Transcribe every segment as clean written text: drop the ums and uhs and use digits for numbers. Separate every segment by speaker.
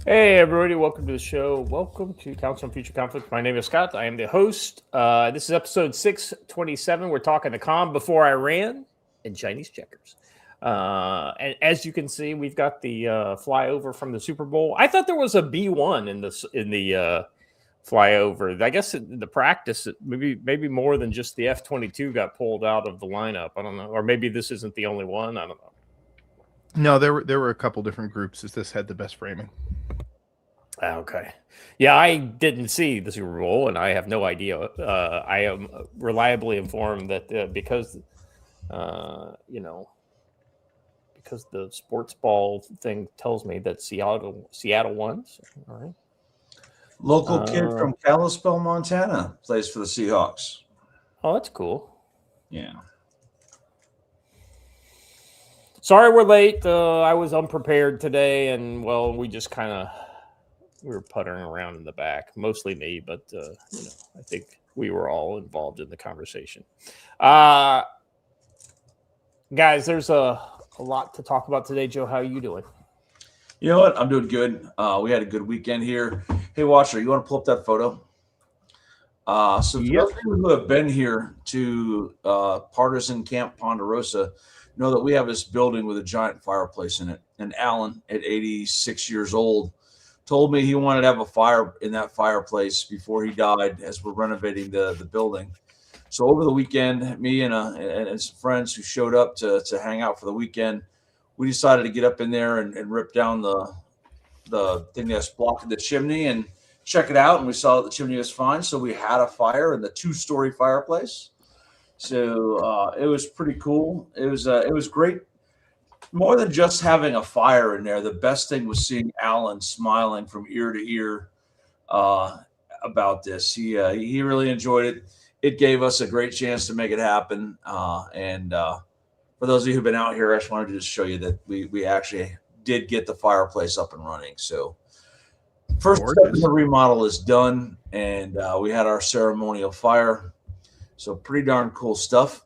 Speaker 1: Hey, everybody, welcome to the show. Welcome to Council on Future Conflict. My name is Scott. I am the host. This is episode 627. We're talking the calm before Iran and Chinese checkers. And as you can see, we've got the flyover from the Super Bowl. I thought there was a B1 in the flyover. I guess the practice, maybe more than just the F-22 got pulled out of the lineup. I don't know. Or maybe this isn't the only one. I don't know.
Speaker 2: No, there were a couple different groups as this had the best framing.
Speaker 1: Okay. Yeah, I didn't see the Super Bowl, and I have no idea. I am reliably informed that because the sports ball thing tells me that Seattle won. So, all right.
Speaker 3: Local kid from Kalispell, Montana, plays for the Seahawks.
Speaker 1: Oh, that's cool.
Speaker 3: Yeah.
Speaker 1: Sorry we're late. I was unprepared today, and we just we were puttering around in the back, mostly me, but I think we were all involved in the conversation. Guys, there's a lot to talk about today. Joe, how are you doing?
Speaker 3: You know what? I'm doing good. We had a good weekend here. Hey, Watcher, you want to pull up that photo? So for those people who have been here to Partisan Camp Ponderosa, know that we have this building with a giant fireplace in it. And Alan, at 86 years old, told me he wanted to have a fire in that fireplace before he died as we're renovating the building. So over the weekend, me and some friends who showed up to hang out for the weekend, we decided to get up in there and rip down the thing that's blocking the chimney and check it out. And we saw that the chimney was fine. So we had a fire in the 2-story fireplace. So it was pretty cool. It was great. More than just having a fire in there, the best thing was seeing Alan smiling from ear to ear about this. He really enjoyed it. It gave us a great chance to make it happen. And for those of you who've been out here, I just wanted to just show you that we actually did get the fireplace up and running. So first step in the remodel is done, and we had our ceremonial fire. So pretty darn cool stuff.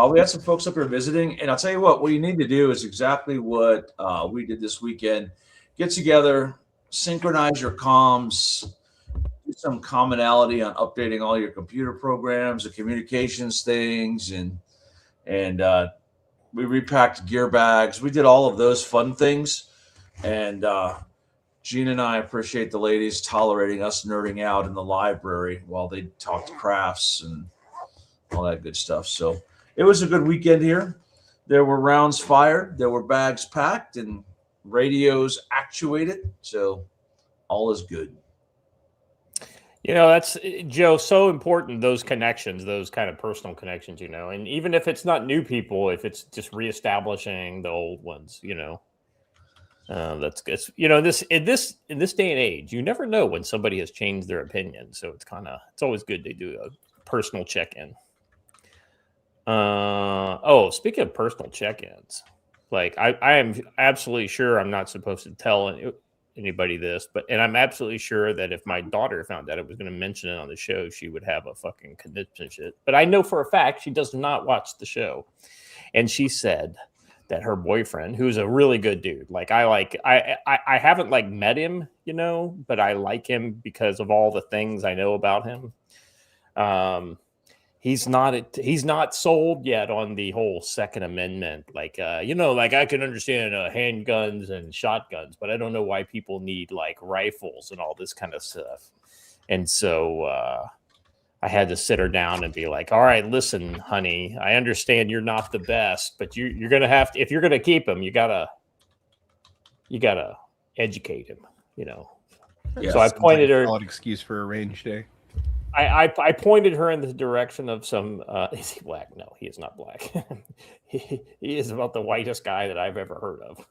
Speaker 3: We had some folks up here visiting, and I'll tell you what you need to do is exactly what we did this weekend. Get together, synchronize your comms, do some commonality on updating all your computer programs, the communications things, and we repacked gear bags. We did all of those fun things, and Gene and I appreciate the ladies tolerating us nerding out in the library while they talked crafts and all that good stuff. So it was a good weekend here. There were rounds fired, there were bags packed, and radios actuated. So all is good.
Speaker 1: That's, Joe, so important, those connections, those kind of personal connections, and even if it's not new people, if it's just reestablishing the old ones, that's in this day and age, you never know when somebody has changed their opinion. So it's always good to do a personal check-in. Speaking of personal check-ins, like I am absolutely sure I'm not supposed to tell anybody this, and I'm absolutely sure that if my daughter found out I was going to mention it on the show, she would have a fucking conniption shit. But I know for a fact she does not watch the show, and she said that her boyfriend, who's a really good dude, I haven't met him, but I like him because of all the things I know about him. He's not sold yet on the whole Second Amendment. I can understand handguns and shotguns, but I don't know why people need rifles and all this kind of stuff. And so I had to sit her down and be like, all right, listen, honey, I understand you're not the best, but you're going to have to, if you're going to keep him, you gotta educate him,
Speaker 2: Yeah,
Speaker 1: so I pointed her.
Speaker 2: Solid excuse for a range day.
Speaker 1: I pointed her in the direction of some. Is he black? No, he is not black. he is about the whitest guy that I've ever heard of.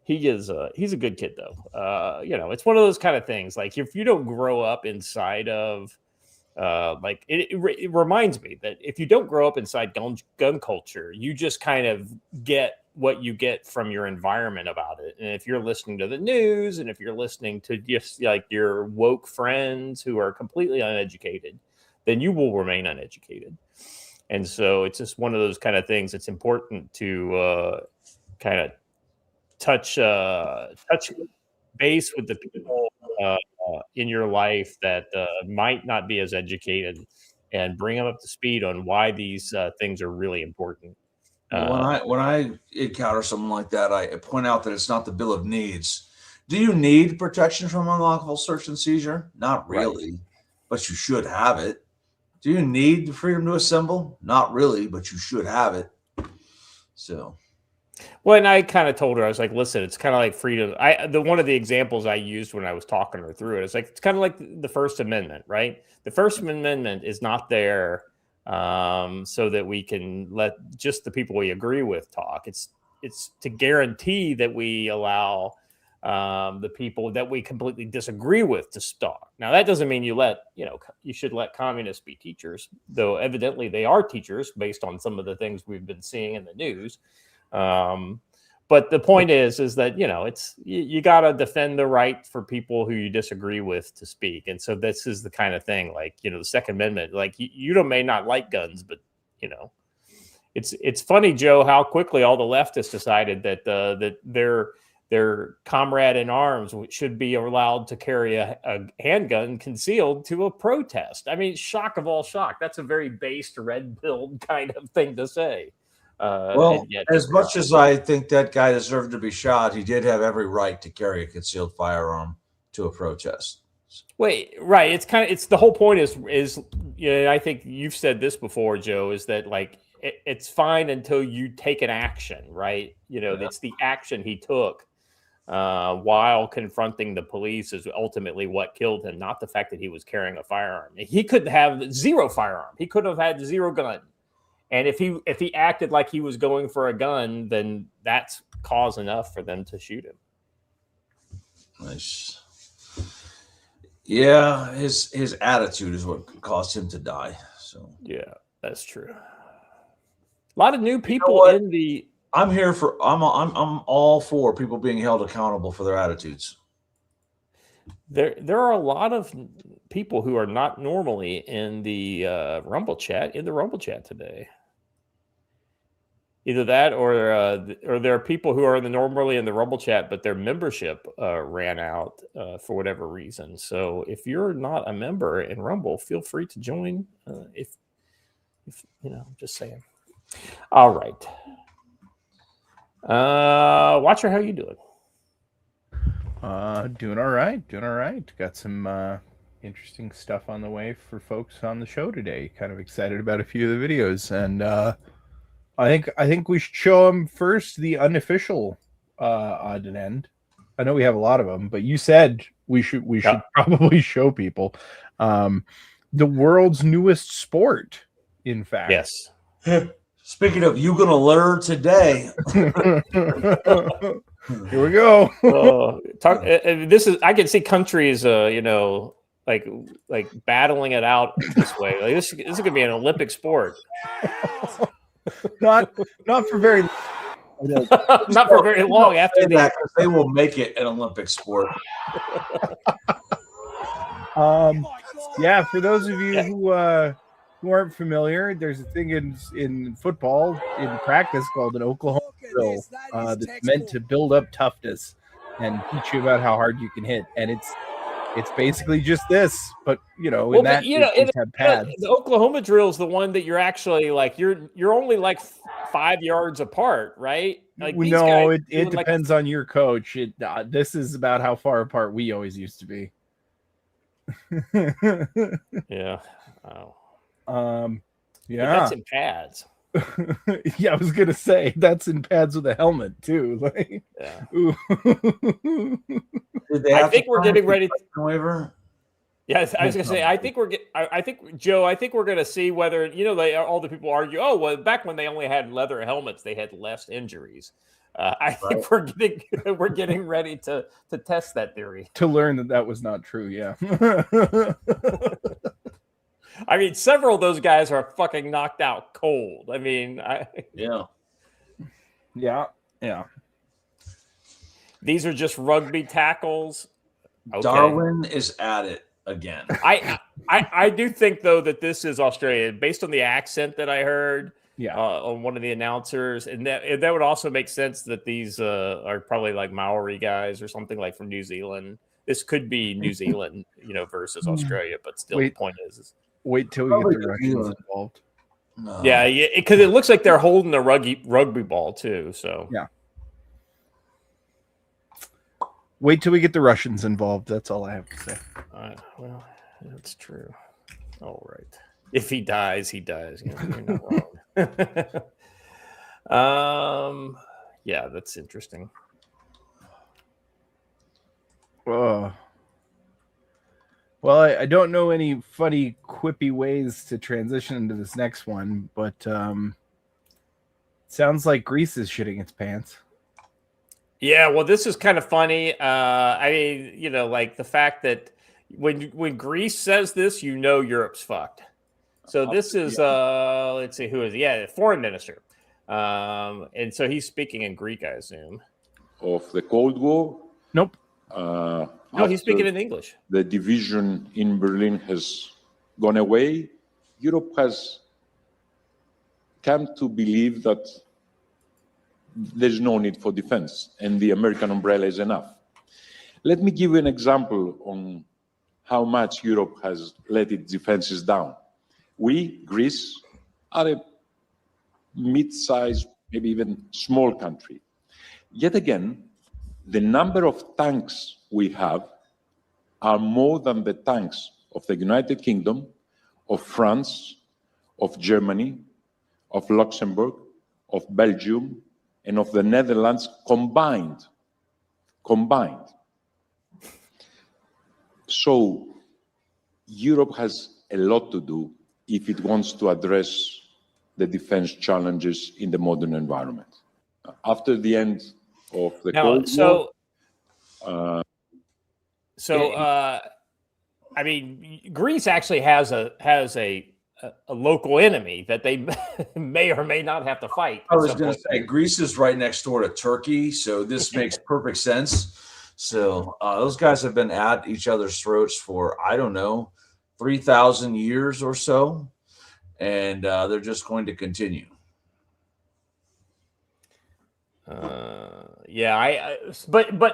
Speaker 1: He's a good kid though. It's one of those kind of things. Like if you don't grow up inside of, it reminds me that if you don't grow up inside gun culture, you just kind of get what you get from your environment about it. And if you're listening to the news and if you're listening to just your woke friends who are completely uneducated, then you will remain uneducated. And so it's just one of those kind of things. It's important to touch base with the people in your life that might not be as educated, and bring them up to speed on why these things are really important.
Speaker 3: When I encounter something like that, I point out that it's not the bill of needs. Do you need protection from unlawful search and seizure? Not really, but you should have it. Do you need the freedom to assemble? Not really, but you should have it. So,
Speaker 1: well, and I kind of told her, I was like, listen, it's kind of like freedom. One of the examples I used when I was talking her through it, it's like, it's kind of like the First Amendment, right? The First Amendment is not there so that we can let just the people we agree with talk. It's to guarantee that we allow the people that we completely disagree with to talk. Now, that doesn't mean you should let communists be teachers, though evidently they are teachers based on some of the things we've been seeing in the news. But the point is that, you got to defend the right for people who you disagree with to speak. And so this is the kind of thing, like, the Second Amendment, like you may not like guns, but it's funny, Joe, how quickly all the leftists decided that their comrade in arms should be allowed to carry a handgun concealed to a protest. I mean, shock of all shock. That's a very based, red-pilled kind of thing to say.
Speaker 3: Well, as much as I think that guy deserved to be shot, he did have every right to carry a concealed firearm to a protest.
Speaker 1: Wait, right. It's the whole point is I think you've said this before, Joe, is that like it's fine until you take an action, right? It's the action he took while confronting the police is ultimately what killed him, not the fact that he was carrying a firearm. He could have zero firearm. He could have had zero gun. And if he acted like he was going for a gun, then that's cause enough for them to shoot him.
Speaker 3: Nice. Yeah, his attitude is what caused him to die. So
Speaker 1: yeah, that's true. A lot of new people in the.
Speaker 3: I'm all for people being held accountable for their attitudes.
Speaker 1: There are a lot of people who are not normally in the Rumble chat today. Either that, or there are people who are normally in the Rumble chat, but their membership ran out for whatever reason. So if you're not a member in Rumble, feel free to join. If just saying. All right. Watcher, how you doing?
Speaker 2: Doing all right. Got some interesting stuff on the way for folks on the show today. Kind of excited about a few of the videos, and I think we should show them first the unofficial odd and end. I know we have a lot of them, but you said we should probably show people the world's newest sport. In fact,
Speaker 1: yes.
Speaker 3: Speaking of, you gonna learn today.
Speaker 2: Here we go.
Speaker 1: This is. I can see countries, like battling it out this way. Like this is gonna be an Olympic sport.
Speaker 2: Not for very.
Speaker 1: Not for very long after
Speaker 3: that, because they will make it an Olympic sport.
Speaker 2: Yeah, for those of you who aren't familiar, there's a thing in football in practice called an Oklahoma drill that's meant to build up toughness and teach you about how hard you can hit. And it's basically just this, but have pads.
Speaker 1: The Oklahoma drill is the one that you're actually like you're only like 5 yards apart, right? Like
Speaker 2: no, it depends on your coach. This is about how far apart we always used to be.
Speaker 1: Yeah. Oh.
Speaker 2: Yeah,
Speaker 1: but that's in pads.
Speaker 2: Yeah, I was gonna say that's in pads with a helmet too. Like,
Speaker 1: yeah. I think we're getting ready to waiver. Yes, I was gonna say. I think Joe. I think we're gonna see whether all the people argue. Oh, well, back when they only had leather helmets, they had less injuries. I think we're getting ready to test that theory
Speaker 2: to learn that was not true. Yeah.
Speaker 1: I mean, several of those guys are fucking knocked out cold. I mean,
Speaker 2: yeah.
Speaker 1: These are just rugby tackles.
Speaker 3: Okay. Darwin is at it again.
Speaker 1: I do think though that this is Australia, based on the accent that I heard. on one of the announcers, and that would also make sense that these are probably like Maori guys or something like from New Zealand. This could be New Zealand, versus Australia, but still, the point is
Speaker 2: wait till we get the Russians involved.
Speaker 3: No.
Speaker 1: Yeah, because it looks like they're holding a rugby ball too. So
Speaker 2: yeah. Wait till we get the Russians involved. That's all I have to say.
Speaker 1: Well, that's true. All right. If he dies, he dies. You're not wrong. Yeah, that's interesting.
Speaker 2: Well, I don't know any funny, quippy ways to transition into this next one, but sounds like Greece is shitting its pants.
Speaker 1: Yeah, well, this is kind of funny. I mean, like the fact that when Greece says this, Europe's fucked. So this is let's see, who is he? Yeah, foreign minister. And so he's speaking in Greek, I assume.
Speaker 4: Of the Cold War?
Speaker 2: Nope.
Speaker 1: No, he's speaking in English.
Speaker 4: The division in Berlin has gone away. Europe has come to believe that there's no need for defense and the American umbrella is enough. Let me give you an example on how much Europe has let its defenses down. We, Greece, are a mid-sized, maybe even small country. Yet again, the number of tanks we have are more than the tanks of the United Kingdom, of France, of Germany, of Luxembourg, of Belgium, and of the Netherlands combined. So Europe has a lot to do if it wants to address the defense challenges in the modern environment. After the end of the Cold War.
Speaker 1: I mean, Greece actually has a local enemy that they may or may not have to fight.
Speaker 3: I was going to say Greece is right next door to Turkey, so this makes perfect sense. So those guys have been at each other's throats for, I don't know, 3,000 years or so, and they're just going to continue.
Speaker 1: But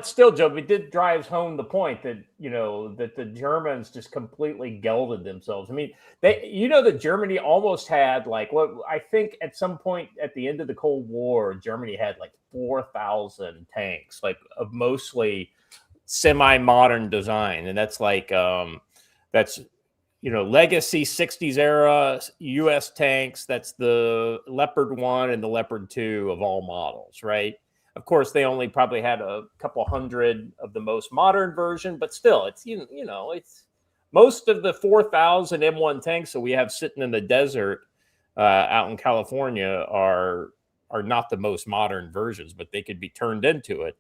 Speaker 1: still, Joe, it did drive home the point that that the Germans just completely gelded themselves. I mean, that Germany almost had like what I think at some point at the end of the Cold War, Germany had like 4,000 tanks, like of mostly semi-modern design, and that's like that's legacy 60s era U.S. tanks. That's the Leopard 1 and the Leopard 2 of all models, right? Of course, they only probably had a couple hundred of the most modern version, but still, it's it's most of the 4,000 M1 tanks that we have sitting in the desert out in California are not the most modern versions, but they could be turned into it,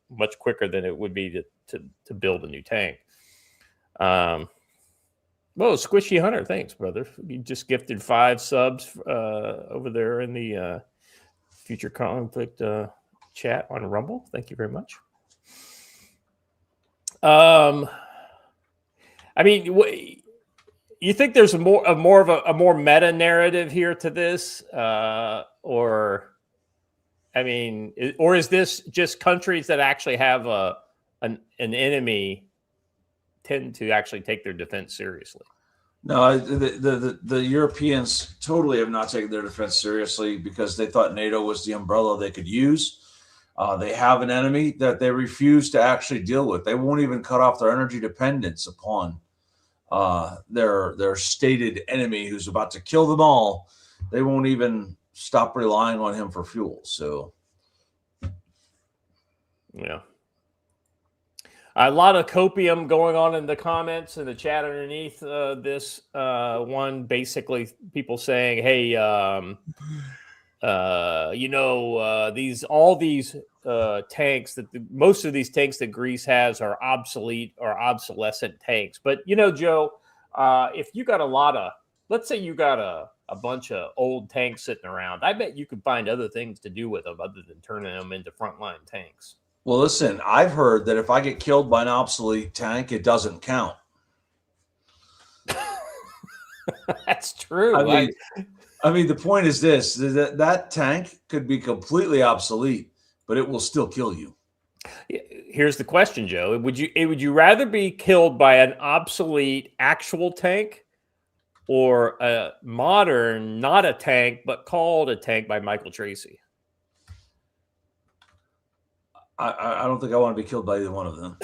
Speaker 1: much quicker than it would be to build a new tank. Well, Squishy Hunter, thanks, brother. You just gifted 5 subs over there in the Future Conflict chat on Rumble. Thank you very much. I mean, you think there's a more meta narrative here to this, or is this just countries that actually have an enemy tend to actually take their defense seriously?
Speaker 3: No, the Europeans totally have not taken their defense seriously because they thought NATO was the umbrella they could use. They have an enemy that they refuse to actually deal with. They won't even cut off their energy dependence upon their stated enemy who's about to kill them all. They won't even stop relying on him for fuel. So,
Speaker 1: yeah. A lot of copium going on in the comments in the chat underneath this one. Basically, people saying, "Hey, these tanks most of these tanks that Greece has are obsolete or obsolescent tanks." But Joe, if you got let's say you got a bunch of old tanks sitting around, I bet you could find other things to do with them other than turning them into frontline tanks.
Speaker 3: Well, listen, I've heard that if I get killed by an obsolete tank, it doesn't count.
Speaker 1: That's true.
Speaker 3: I mean, I mean, the point is this: that tank could be completely obsolete, but it will still kill you.
Speaker 1: Here's the question, Joe. Would you rather be killed by an obsolete actual tank or a modern, not a tank, but called a tank by Michael Tracy?
Speaker 3: I don't think I want to be killed by either one of them.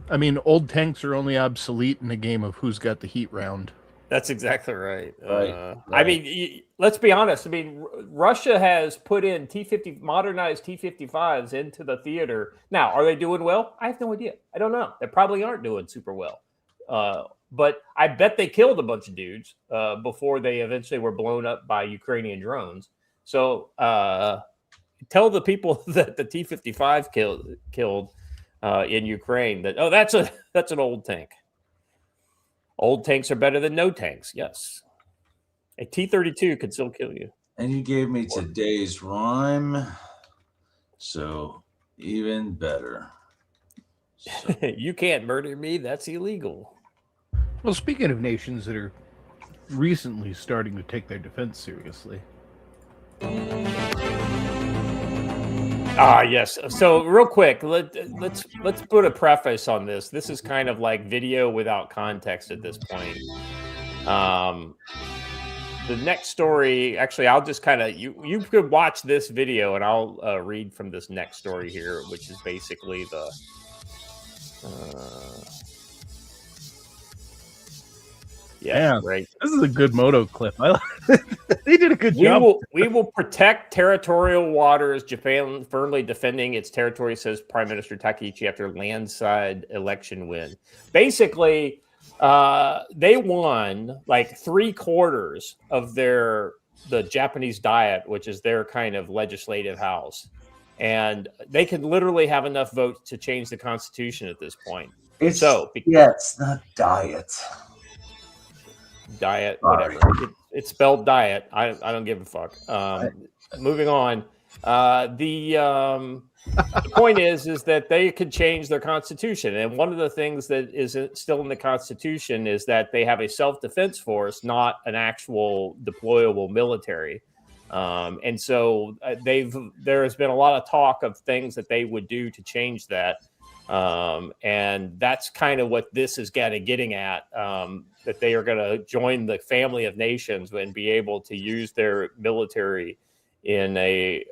Speaker 2: I mean, old tanks are only obsolete in a game of who's got the heat round.
Speaker 1: That's exactly right.
Speaker 3: Right.
Speaker 1: I mean, let's be honest. I mean, Russia has put in modernized T-55s into the theater. Now, are they doing well? I have no idea. I don't know. They probably aren't doing super well. But I bet they killed a bunch of dudes before they eventually were blown up by Ukrainian drones. So tell the people that the T-55 killed in Ukraine that that's an old tank. Old tanks are better than no tanks. Yes, a T-32 could still kill you.
Speaker 3: And you gave me today's rhyme, so even better. So.
Speaker 1: You can't murder me. That's illegal.
Speaker 2: Well, speaking of nations that are recently starting to take their defense seriously.
Speaker 1: Yes. So real quick, let's put a preface on this. This is kind of like video without context at this point. The next story, actually, I'll just kind of you could watch this video and I'll read from this next story here, which is basically the. Yeah, right.
Speaker 2: This is a good moto clip. They did a good job.
Speaker 1: We will protect territorial waters. Japan firmly defending its territory, says Prime Minister Takaichi after landslide election win. Basically, they won like 3/4 of the Japanese Diet, which is their kind of legislative house, and they could literally have enough votes to change the constitution at this point.
Speaker 3: It's not diet.
Speaker 1: Diet, whatever. It's spelled diet. I don't give a fuck. Moving on. The point is that they could change their constitution, and one of the things that is still in the constitution is that they have a self-defense force, not an actual deployable military. And so there has been a lot of talk of things that they would do to change that. And that's kind of what this is kind of getting at, that they are going to join the family of nations and be able to use their military in a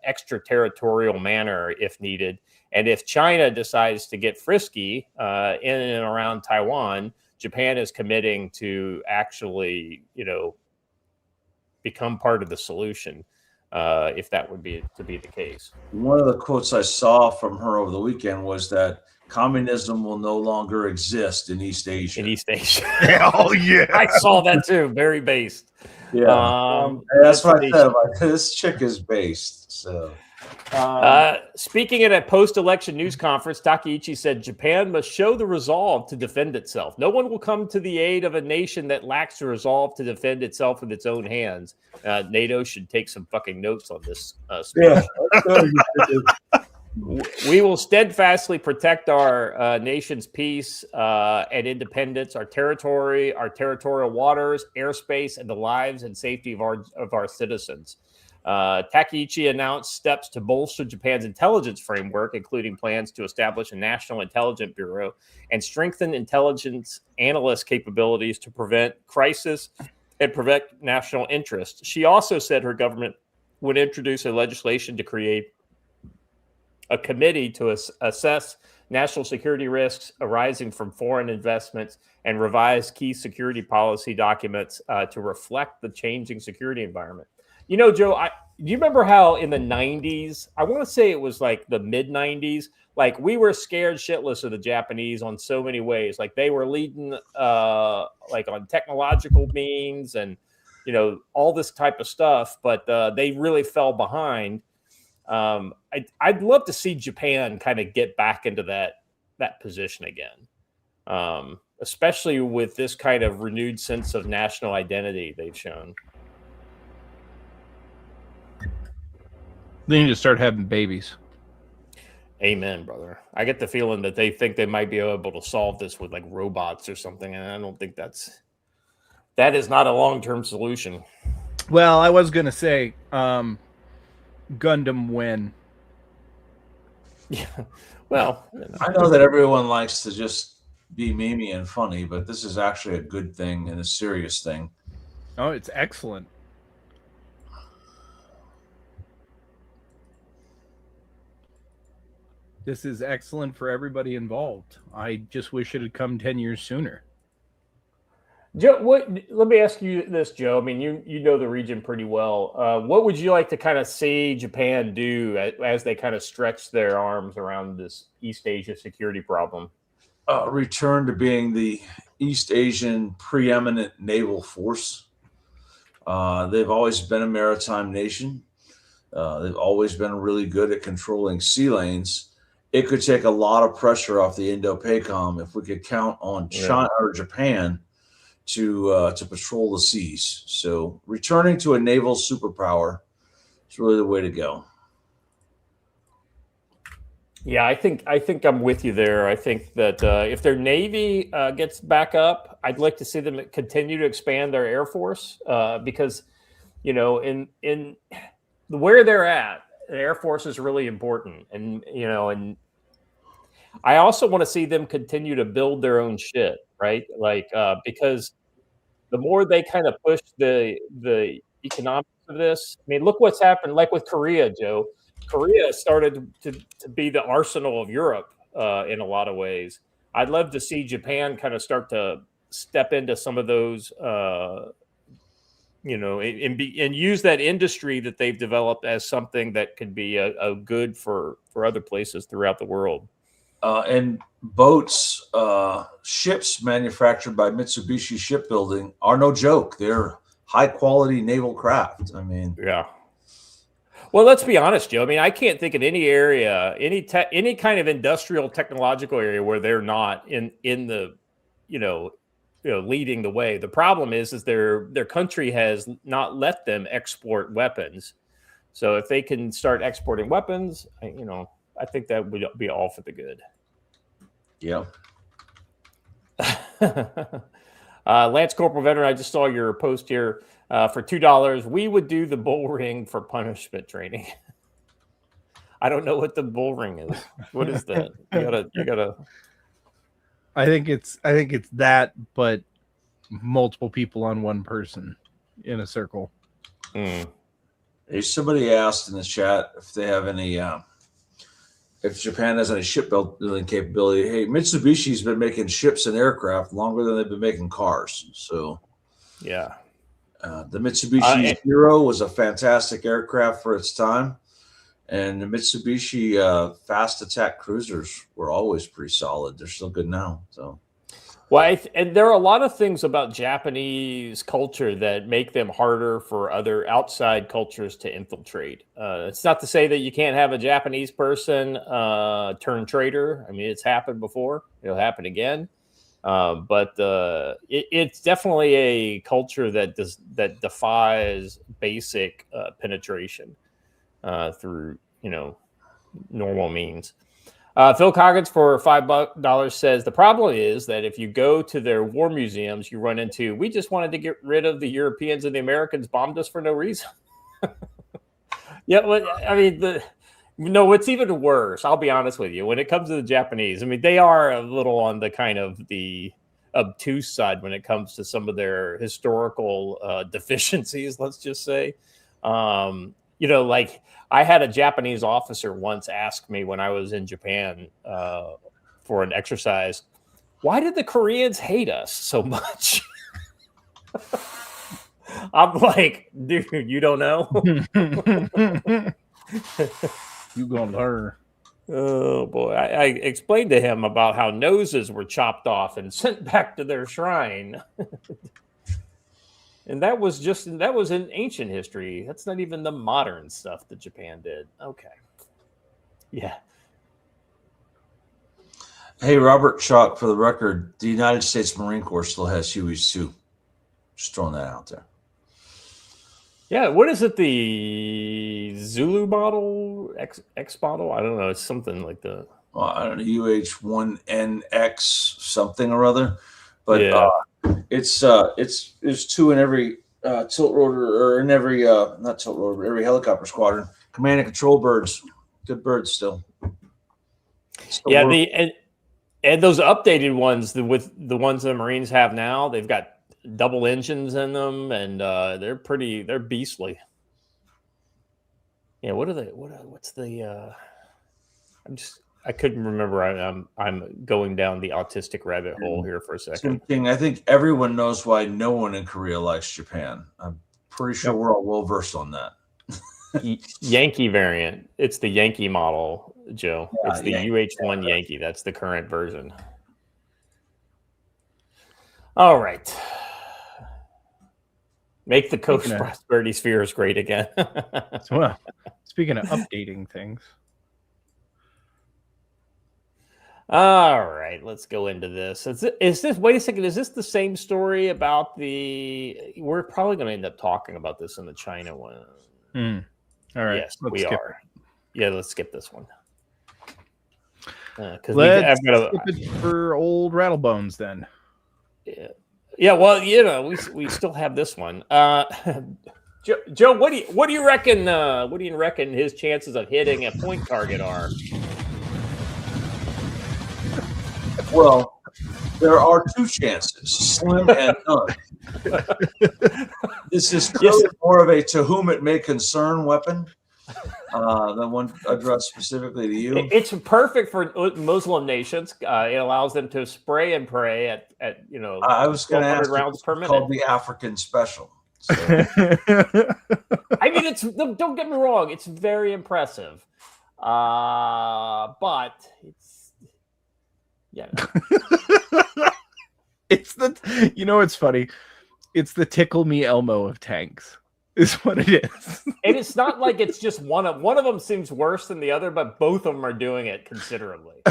Speaker 1: extraterritorial manner if needed. And if China decides to get frisky in and around Taiwan, Japan is committing to actually, become part of the solution. If that would be the case.
Speaker 3: One of the quotes I saw from her over the weekend was that communism will no longer exist in East Asia.
Speaker 2: Oh yeah,
Speaker 1: I saw that too. Very based.
Speaker 3: Yeah, that's what I said. Like, this chick is based. So,
Speaker 1: speaking at a post-election news conference, Takaichi said Japan must show the resolve to defend itself. No one will come to the aid of a nation that lacks the resolve to defend itself with its own hands. NATO should take some fucking notes on this speech.
Speaker 3: yeah.
Speaker 1: We will steadfastly protect our nation's peace and independence, our territory, our territorial waters, airspace, and the lives and safety of our citizens. Takaichi announced steps to bolster Japan's intelligence framework, including plans to establish a national intelligence bureau and strengthen intelligence analyst capabilities to prevent crisis and protect national interest. She also said her government would introduce a legislation to create a committee to assess national security risks arising from foreign investments and revise key security policy documents to reflect the changing security environment. Joe, do you remember how in the 90s, I want to say it was like the mid 90s, like we were scared shitless of the Japanese on so many ways. Like they were leading like on technological means and, all this type of stuff, but they really fell behind. I'd love to see Japan kind of get back into that position again, especially with this kind of renewed sense of national identity they've shown.
Speaker 2: They need to start having babies.
Speaker 1: Amen, brother. I get the feeling that they think they might be able to solve this with like robots or something, and I don't think that's that is not a long-term solution.
Speaker 2: Well, I was gonna say, Gundam win.
Speaker 1: Yeah. Well,
Speaker 3: I know that everyone likes to just be memey and funny, but this is actually a good thing and a serious thing.
Speaker 2: Oh, it's excellent. This is excellent for everybody involved. I just wish it had come 10 years sooner.
Speaker 1: Joe, let me ask you this, Joe. I mean, you know the region pretty well. What would you like to kind of see Japan do as they kind of stretch their arms around this East Asia security problem?
Speaker 3: Return to being the East Asian preeminent naval force. They've always been a maritime nation. They've always been really good at controlling sea lanes. It could take a lot of pressure off the Indo-PACOM if we could count on China or Japan to patrol the seas. So returning to a naval superpower is really the way to go.
Speaker 1: Yeah, I think I'm with you there. I think that if their Navy gets back up, I'd like to see them continue to expand their Air Force because, you know, in where they're at, the Air Force is really important. And, you know, and I also want to see them continue to build their own shit, right? Like, because the more they kind of push the economics of this, I mean, look what's happened, like with Korea, Joe. Korea started to be the arsenal of Europe in a lot of ways. I'd love to see Japan kind of start to step into some of those, you know, and use that industry that they've developed as something that could be a good for other places throughout the world.
Speaker 3: And boats, ships manufactured by Mitsubishi Shipbuilding are no joke. They're high quality naval craft. I mean,
Speaker 1: yeah. Well, let's be honest, Joe. I mean, I can't think of any area, any kind of industrial technological area where they're not in the, you know, leading the way. The problem is their country has not let them export weapons. So if they can start exporting weapons, you know, I think that would be all for the good.
Speaker 3: Yeah.
Speaker 1: Lance Corporal Veteran, I just saw your post here. For $2, we would do the bull ring for punishment training. I don't know what the bull ring is. What is that? You gotta.
Speaker 2: I think it's that, but multiple people on one person in a circle.
Speaker 3: Hey, somebody asked in the chat if they have any, if Japan has any shipbuilding capability. Hey, Mitsubishi's been making ships and aircraft longer than they've been making cars. So,
Speaker 1: yeah.
Speaker 3: The Mitsubishi Hero was a fantastic aircraft for its time, and the Mitsubishi fast attack cruisers were always pretty solid. They're still good now. So,
Speaker 1: well, and there are a lot of things about Japanese culture that make them harder for other outside cultures to infiltrate. It's not to say that you can't have a Japanese person turn traitor. I mean, it's happened before. It'll happen again. But it's definitely a culture that defies basic penetration through, you know, normal means. Phil Coggins for $5 says the problem is that if you go to their war museums, you run into we just wanted to get rid of the Europeans and the Americans bombed us for no reason. Yeah, well, I mean No, it's even worse. I'll be honest with you. When it comes to the Japanese, I mean, they are a little on the kind of the obtuse side when it comes to some of their historical deficiencies, let's just say. You know, like I had a Japanese officer once ask me when I was in Japan for an exercise, why did the Koreans hate us so much? I'm like, dude, you don't know?
Speaker 2: You gonna learn.
Speaker 1: Oh boy. I explained to him about how noses were chopped off and sent back to their shrine. And that was in ancient history. That's not even the modern stuff that Japan did. Okay. Yeah.
Speaker 3: hey, Robert Chalk, for the record, the United States Marine Corps still has Hueys too. Just throwing that out there.
Speaker 1: Yeah, what is it? The Zulu model, X model? I don't know. It's something like that.
Speaker 3: Well, I don't know, UH1NX something or other. But
Speaker 1: yeah.
Speaker 3: It's there's 2 in every tilt rotor, or in every not tilt rotor, but every helicopter squadron. Command and control birds, good birds still.
Speaker 1: Yeah, and those updated ones with the ones the Marines have now, they've got double engines in them, and they're beastly. Yeah, what's the I couldn't remember. I'm going down the autistic rabbit hole here for a second.
Speaker 3: King, I think everyone knows why no one in Korea likes Japan. I'm pretty sure we're all well versed on that.
Speaker 1: Yankee variant. It's the Yankee model, Joe.
Speaker 3: Yeah,
Speaker 1: it's the UH-1 Yankee. That's the current version. All right. Make the Coast Prosperity Spheres great again.
Speaker 2: Well, speaking of updating things.
Speaker 1: All right, let's go into this. Is this? Wait a second. Is this the same story about the? We're probably going to end up talking about this in the China one.
Speaker 2: All right.
Speaker 1: Yes, we are. Yeah, let's skip this one.
Speaker 2: Let's skip it for old Rattlebones then.
Speaker 1: Yeah. Yeah. Well, we still have this one. Joe, what do you reckon? What do you reckon his chances of hitting a point target are?
Speaker 3: Well, there are 2 chances, slim and none. This is clearly more of a to whom it may concern weapon than one addressed specifically to you.
Speaker 1: It's perfect for Muslim nations. It allows them to spray and pray at
Speaker 3: I was going to ask
Speaker 1: rounds per minute.
Speaker 3: Called the African Special. So.
Speaker 1: I mean, don't get me wrong, it's very impressive, but it's. Yeah.
Speaker 2: It's it's funny. It's the tickle me Elmo of tanks is what it is.
Speaker 1: And it's not like it's just one of them seems worse than the other, but both of them are doing it considerably.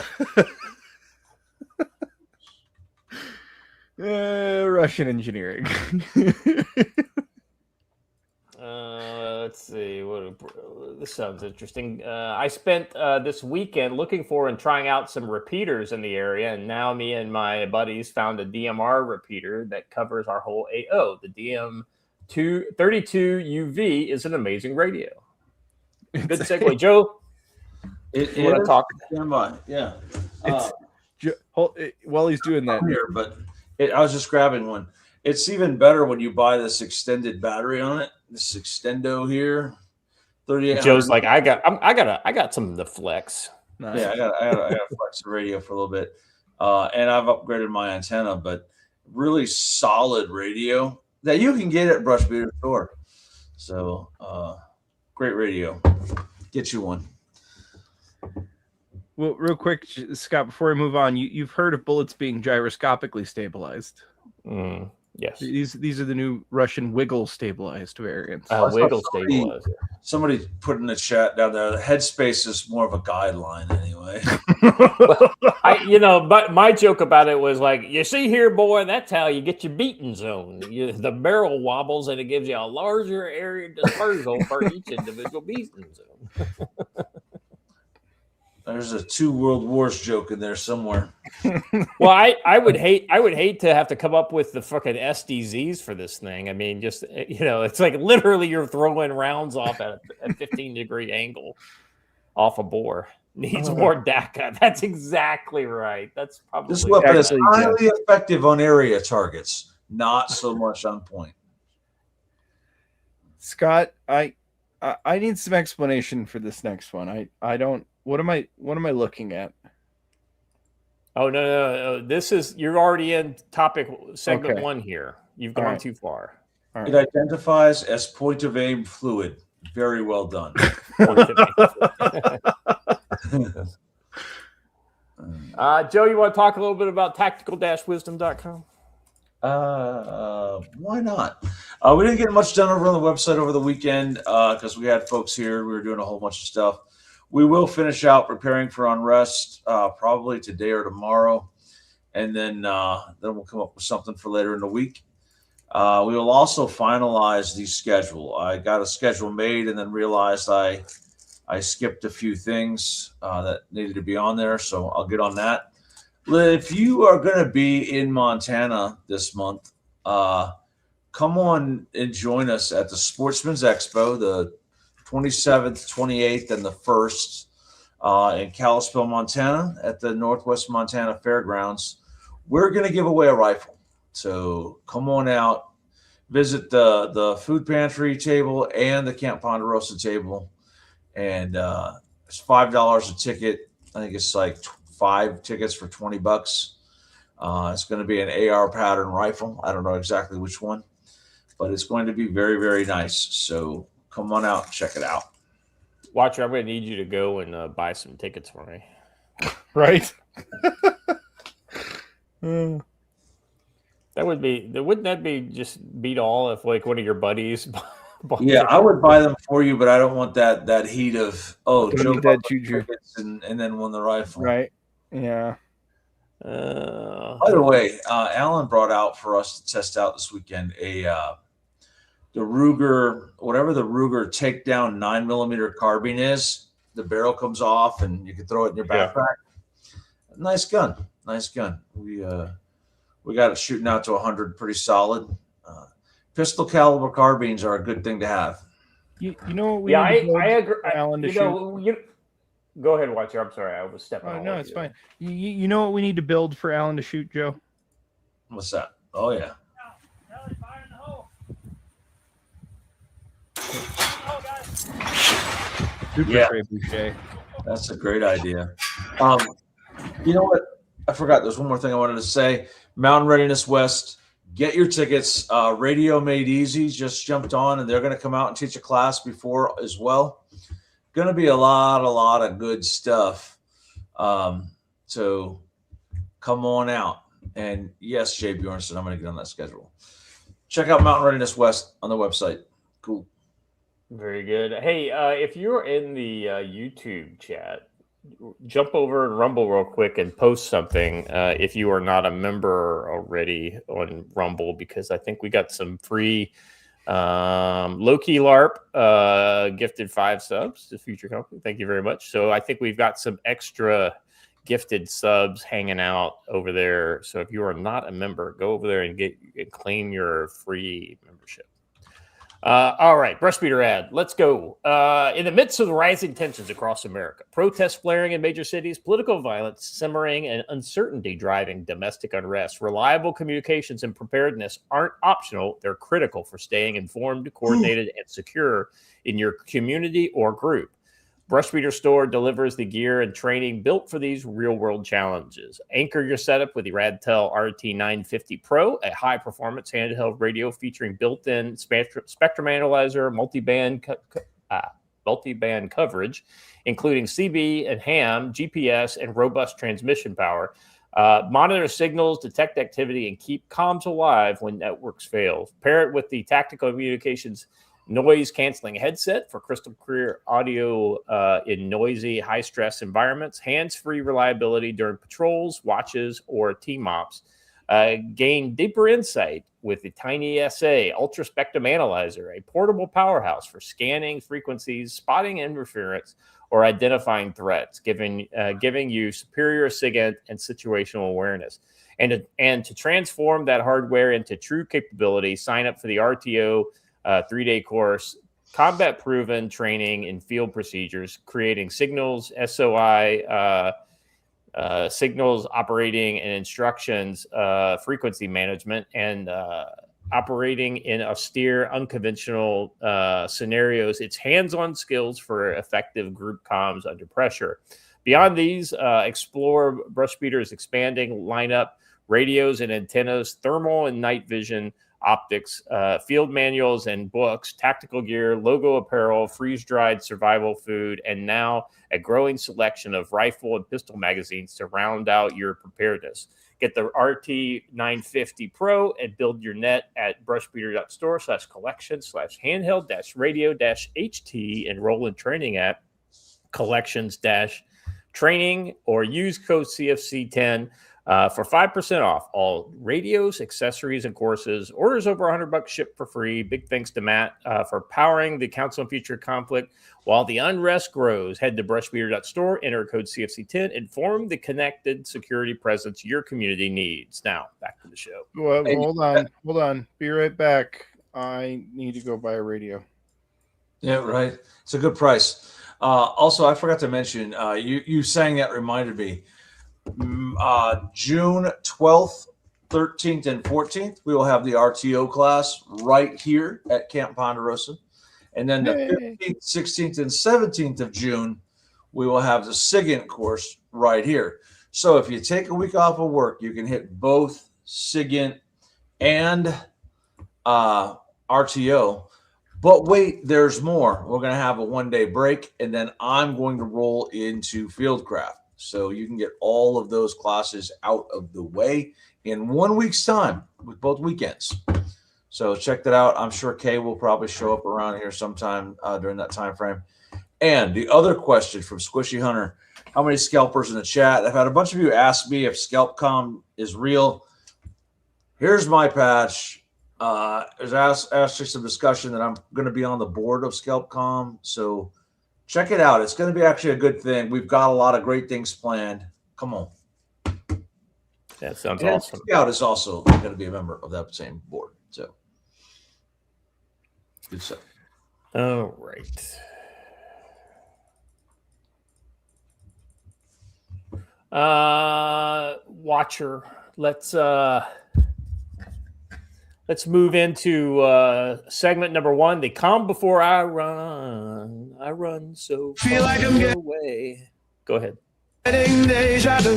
Speaker 2: Russian engineering.
Speaker 1: Let's see. This sounds interesting. I spent this weekend looking for and trying out some repeaters in the area, and now me and my buddies found a DMR repeater that covers our whole AO. The DM32UV is an amazing radio. Good segue, Joe.
Speaker 3: You
Speaker 1: want to talk?
Speaker 3: Stand by. Yeah.
Speaker 2: While he's doing that,
Speaker 3: here, but I was just grabbing one. It's even better when you buy this extended battery on it. This extendo here, 38.
Speaker 1: Joe's like, I got some of the flex.
Speaker 3: Nice. Yeah, I got flex the radio for a little bit, and I've upgraded my antenna. But really solid radio that you can get at Brush Beater Store. So great radio. Get you one.
Speaker 2: Well, real quick, Scott, before we move on, you've heard of bullets being gyroscopically stabilized.
Speaker 1: Yes.
Speaker 2: These are the new Russian wiggle stabilized variants.
Speaker 1: Wiggle stabilized.
Speaker 3: Somebody put in the chat down there, the headspace is more of a guideline anyway.
Speaker 1: But my joke about it was like, you see here, boy, that's how you get your beating zone. The barrel wobbles and it gives you a larger area dispersal for each individual beating zone.
Speaker 3: There's a 2 world wars joke in there somewhere.
Speaker 1: Well, I would hate to have to come up with the fucking SDZs for this thing. I mean, just it's like literally you're throwing rounds off at a 15-degree angle off a bore. Needs more DACA. That's exactly right. That's probably
Speaker 3: this weapon is highly effective on area targets, not so much on point.
Speaker 2: Scott, I need some explanation for this next one. I don't. What am I looking at?
Speaker 1: Oh no. This is you're already in topic segment 1 here. You've gone too far.
Speaker 3: It identifies as point of aim fluid. Very well done.
Speaker 1: Joe, you want to talk a little bit about tactical-wisdom.com?
Speaker 3: Why not? We didn't get much done over on the website over the weekend because we had folks here. We were doing a whole bunch of stuff. We will finish out preparing for Unrest probably today or tomorrow, and then we'll come up with something for later in the week. We will also finalize the schedule. I got a schedule made and then realized I skipped a few things that needed to be on there, so I'll get on that. If you are going to be in Montana this month, come on and join us at the Sportsman's Expo, the 27th, 28th, and the 1st in Kalispell, Montana, at the Northwest Montana Fairgrounds. We're going to give away a rifle. So come on out, visit the food pantry table and the Camp Ponderosa table. And it's $5 a ticket. I think it's like 5 tickets for $20. It's going to be an AR pattern rifle. I don't know exactly which one, but it's going to be very, very nice. So come on out and check it out.
Speaker 1: Watcher, I'm going to need you to go and buy some tickets for me.
Speaker 2: Right.
Speaker 1: Wouldn't that be just beat all if like one of your buddies bought
Speaker 3: Yeah,
Speaker 1: tickets?
Speaker 3: I would buy them for you, but I don't want that heat of
Speaker 2: Don't
Speaker 3: Joe
Speaker 2: need that
Speaker 3: bought the
Speaker 2: juju.
Speaker 3: tickets and then won the rifle.
Speaker 2: Right. Yeah.
Speaker 3: By the way, Alan brought out for us to test out this weekend the Ruger, whatever the Ruger takedown 9mm carbine is. The barrel comes off and you can throw it in your backpack. Nice gun. We got it shooting out to 100, pretty solid. Pistol caliber carbines are a good thing to have.
Speaker 2: You know what we
Speaker 1: I
Speaker 2: need to build
Speaker 1: agree.
Speaker 2: for Alan to shoot?
Speaker 1: Go ahead, Watcher. I'm sorry, I was stepping.
Speaker 2: Oh, no, it's fine. You know what we need to build for Alan to shoot, Joe?
Speaker 3: What's that? Oh yeah.
Speaker 2: Super
Speaker 3: Yeah.
Speaker 2: Trebuchet.
Speaker 3: That's a great idea. You know what? I forgot. There's one more thing I wanted to say. Mountain Readiness West. Get your tickets. Radio Made Easy just jumped on, and they're going to come out and teach a class before as well. Going to be a lot of good stuff. So come on out. And yes, Jay Bjornsson, I'm going to get on that schedule. Check out Mountain Readiness West on the website. Cool.
Speaker 1: Very good. Hey, if you're in the YouTube chat, jump over and Rumble real quick and post something if you are not a member already on Rumble, because I think we got some free low-key LARP gifted 5 subs to Future Company. Thank you very much. So I think we've got some extra gifted subs hanging out over there. So if you are not a member, go over there and claim your free membership. All right, brush beater ad. Let's go. In the midst of the rising tensions across America, protests flaring in major cities, political violence simmering, and uncertainty driving domestic unrest, reliable communications and preparedness aren't optional. They're critical for staying informed, coordinated, and secure in your community or group. Brush Beater Store delivers the gear and training built for these real-world challenges. Anchor your setup with the Radtel RT950 Pro, a high-performance handheld radio featuring built-in spectrum analyzer, multi-band coverage, including CB and ham, GPS, and robust transmission power. Monitor signals, detect activity, and keep comms alive when networks fail. Pair it with the Tactical Communications noise-canceling headset for crystal clear audio in noisy, high-stress environments, hands-free reliability during patrols, watches, or team ops. Gain deeper insight with the Tiny SA Ultra Spectrum Analyzer, a portable powerhouse for scanning frequencies, spotting interference, or identifying threats, giving you superior SIGINT and situational awareness. And to transform that hardware into true capability, sign up for the RTO 3-day course, combat proven training in field procedures, creating signals, SOI, signals, operating and instructions, frequency management, and operating in austere, unconventional scenarios. It's hands-on skills for effective group comms under pressure. Beyond these, explore Brush Beater's expanding lineup, radios and antennas, thermal and night vision, optics, field manuals and books, tactical gear, logo apparel, freeze-dried survival food, and now a growing selection of rifle and pistol magazines to round out your preparedness. Get the RT950 Pro and build your net at brushbeater.store/collection/handheld-radio-HT. Enroll in training at collections-training or use code CFC10 for 5% off all radios, accessories, and courses. Orders over $100 shipped for free. Big thanks to Matt for powering the Council on Future Conflict while the unrest grows. Head to brushbeater.store, enter code CFC10, and form the connected security presence your community needs. Now, back to the show.
Speaker 2: Well, hold on. Be right back. I need to go buy a radio.
Speaker 3: Yeah, right. It's a good price. Also, I forgot to mention, you saying that reminded me. June 12th, 13th, and 14th, we will have the RTO class right here at Camp Ponderosa. And then the 15th, 16th, and 17th of June, we will have the SIGINT course right here. So if you take a week off of work, you can hit both SIGINT and RTO. But wait, there's more. We're going to have a one-day break, and then I'm going to roll into Fieldcraft. So you can get all of those classes out of the way in 1 week's time with both weekends. So check that out. I'm sure Kay will probably show up around here sometime during that time frame. And the other question from Squishy Hunter, how many scalpers in the chat? I've had a bunch of you ask me if ScalpCom is real. Here's my patch. There's actually some discussion that I'm going to be on the board of ScalpCom. So check it out. It's going to be actually a good thing. We've got a lot of great things planned. Come on.
Speaker 1: That sounds
Speaker 3: and
Speaker 1: awesome.
Speaker 3: Scout is also going to be a member of that same board. So good stuff.
Speaker 1: All right. Watcher, let's move into segment number 1. The calm before I run so
Speaker 5: Feel like I'm
Speaker 1: far away. Go ahead.
Speaker 5: getting deja vu.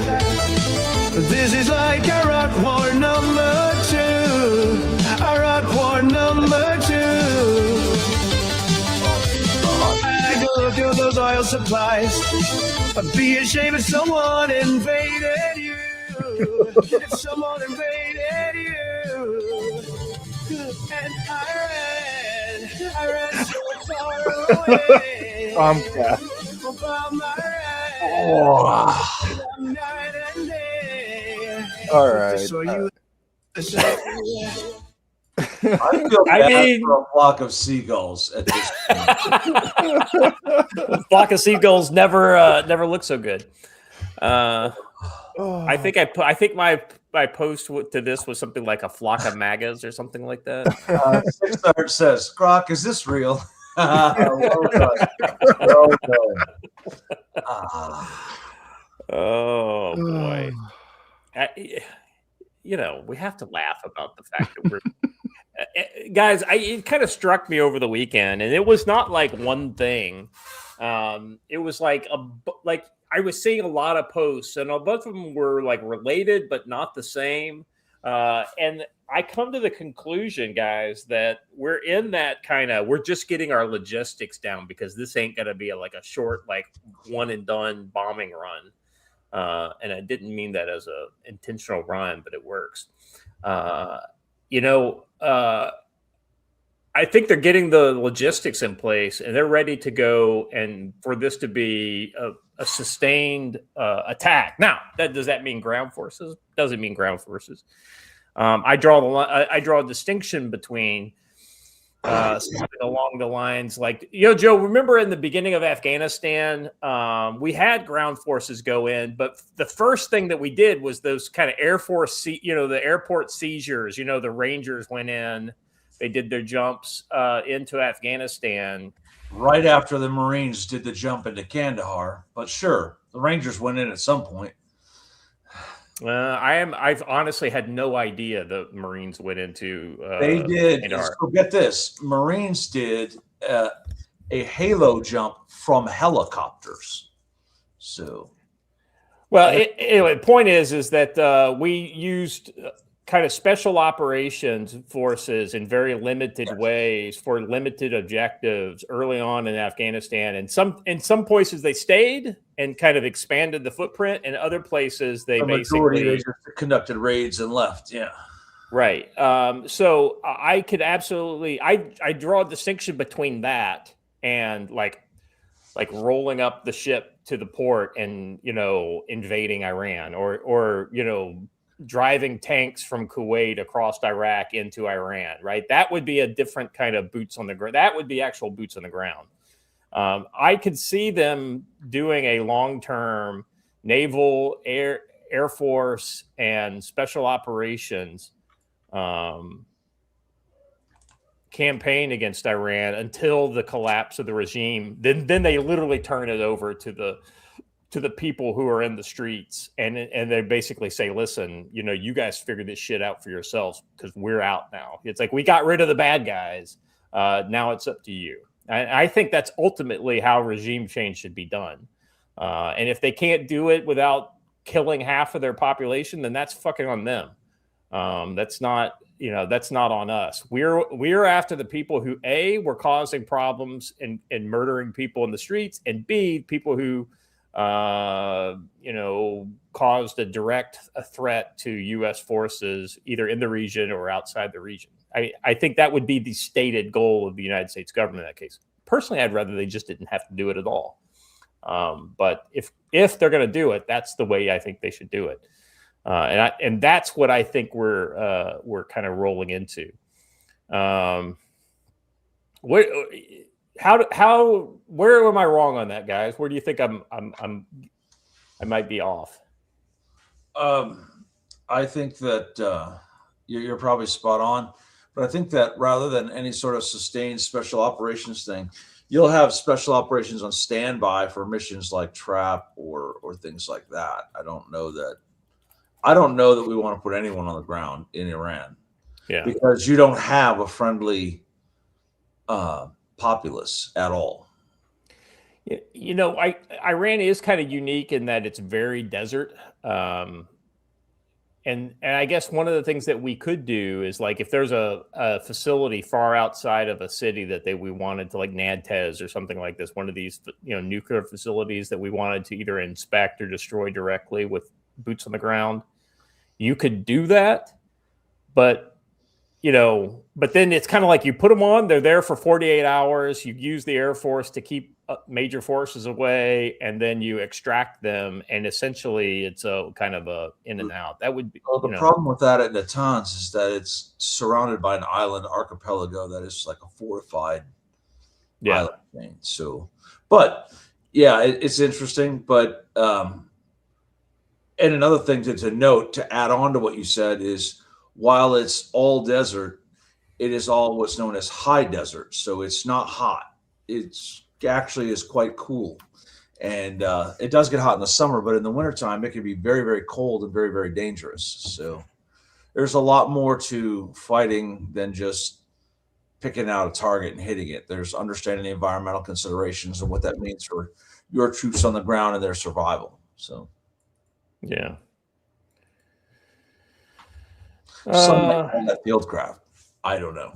Speaker 5: This is like a rock war number 2. A rock war number 2. I go look at those oil supplies. I'd be ashamed if someone invaded you. If someone invaded you. And I ran so far away. About my night and day.
Speaker 2: All right.
Speaker 5: So you
Speaker 3: I feel bad for a flock of seagulls at this point.
Speaker 1: Flock of seagulls never look so good. I think my post to this was something like a flock of MAGAs or something like that.
Speaker 3: Sixard says, "Grok, is this real?" Well done. Well done.
Speaker 1: Oh boy. We have to laugh about the fact that we're guys. It kind of struck me over the weekend, and it was not like one thing. It was like I was seeing a lot of posts, and both of them were like related but not the same. And I come to the conclusion, guys, that we're in that we're just getting our logistics down because this ain't going to be a short, one and done bombing run. And I didn't mean that as a intentional rhyme, but it works. I think they're getting the logistics in place and they're ready to go. And for this to be a sustained attack. Now, does that mean ground forces? Doesn't mean ground forces. I draw a distinction between something along the lines like, Joe, remember in the beginning of Afghanistan, we had ground forces go in, but the first thing that we did was those kind of Air Force, the airport seizures, the Rangers went in, they did their jumps into Afghanistan.
Speaker 3: Right after the Marines did the jump into Kandahar, but sure, the Rangers went in at some point.
Speaker 1: I've honestly had no idea the Marines went into.
Speaker 3: They did.
Speaker 1: Kandahar.
Speaker 3: So get this: Marines did a halo jump from helicopters. So,
Speaker 1: well, anyway, the point is that we used kind of special operations forces in very limited ways for limited objectives early on in Afghanistan. And in some places they stayed and kind of expanded the footprint, and other places they just
Speaker 3: conducted raids and left. Yeah.
Speaker 1: Right. So I could absolutely, I draw a distinction between that and like like rolling up the ship to the port and, invading Iran or driving tanks from Kuwait across Iraq into Iran, right? That would be a different kind of boots on the ground. That would be actual boots on the ground. I could see them doing a long-term naval, Air Force, and special operations campaign against Iran until the collapse of the regime. Then they literally turn it over to the people who are in the streets, and they basically say, listen, you guys figure this shit out for yourselves because we're out now. It's like, we got rid of the bad guys. Now it's up to you. I think that's ultimately how regime change should be done. And if they can't do it without killing half of their population, then that's fucking on them. That's not on us. We're after the people who, A, were causing problems and murdering people in the streets, and B, people who caused a direct threat to U.S. forces either in the region or outside the region. I think that would be the stated goal of the United States government in that case. Personally, I'd rather they just didn't have to do it at all. But if they're going to do it, that's the way I think they should do it. And that's what I think we're kind of rolling into. Where am I wrong on that, guys? Where do you think I might be off?
Speaker 3: I think that you're probably spot on, but I think that rather than any sort of sustained special operations thing, you'll have special operations on standby for missions like trap or things like that. I don't know that we want to put anyone on the ground in Iran, because you don't have a friendly populace at all.
Speaker 1: Iran is kind of unique in that it's very desert. And I guess one of the things that we could do is, like, if there's a facility far outside of a city that we wanted to, like Nadtez or something like this, one of these nuclear facilities that we wanted to either inspect or destroy directly with boots on the ground, you could do that. But then it's kind of like you put them on, they're there for 48 hours. You use the Air Force to keep major forces away, and then you extract them. And essentially it's a kind of a in and out. That would be,
Speaker 3: the problem with that at Natanz is that it's surrounded by an island archipelago that is like a fortified island thing. So, but yeah, it's interesting. But, and another thing to note, to add on to what you said, is while it's all desert, it is all what's known as high desert. So it's not hot. It's actually is quite cool. And it does get hot in the summer, but in the wintertime, it can be very, very cold and very, very dangerous. So there's a lot more to fighting than just picking out a target and hitting it. There's understanding the environmental considerations and what that means for your troops on the ground and their survival. So,
Speaker 1: yeah.
Speaker 3: Some might call that fieldcraft. I don't know.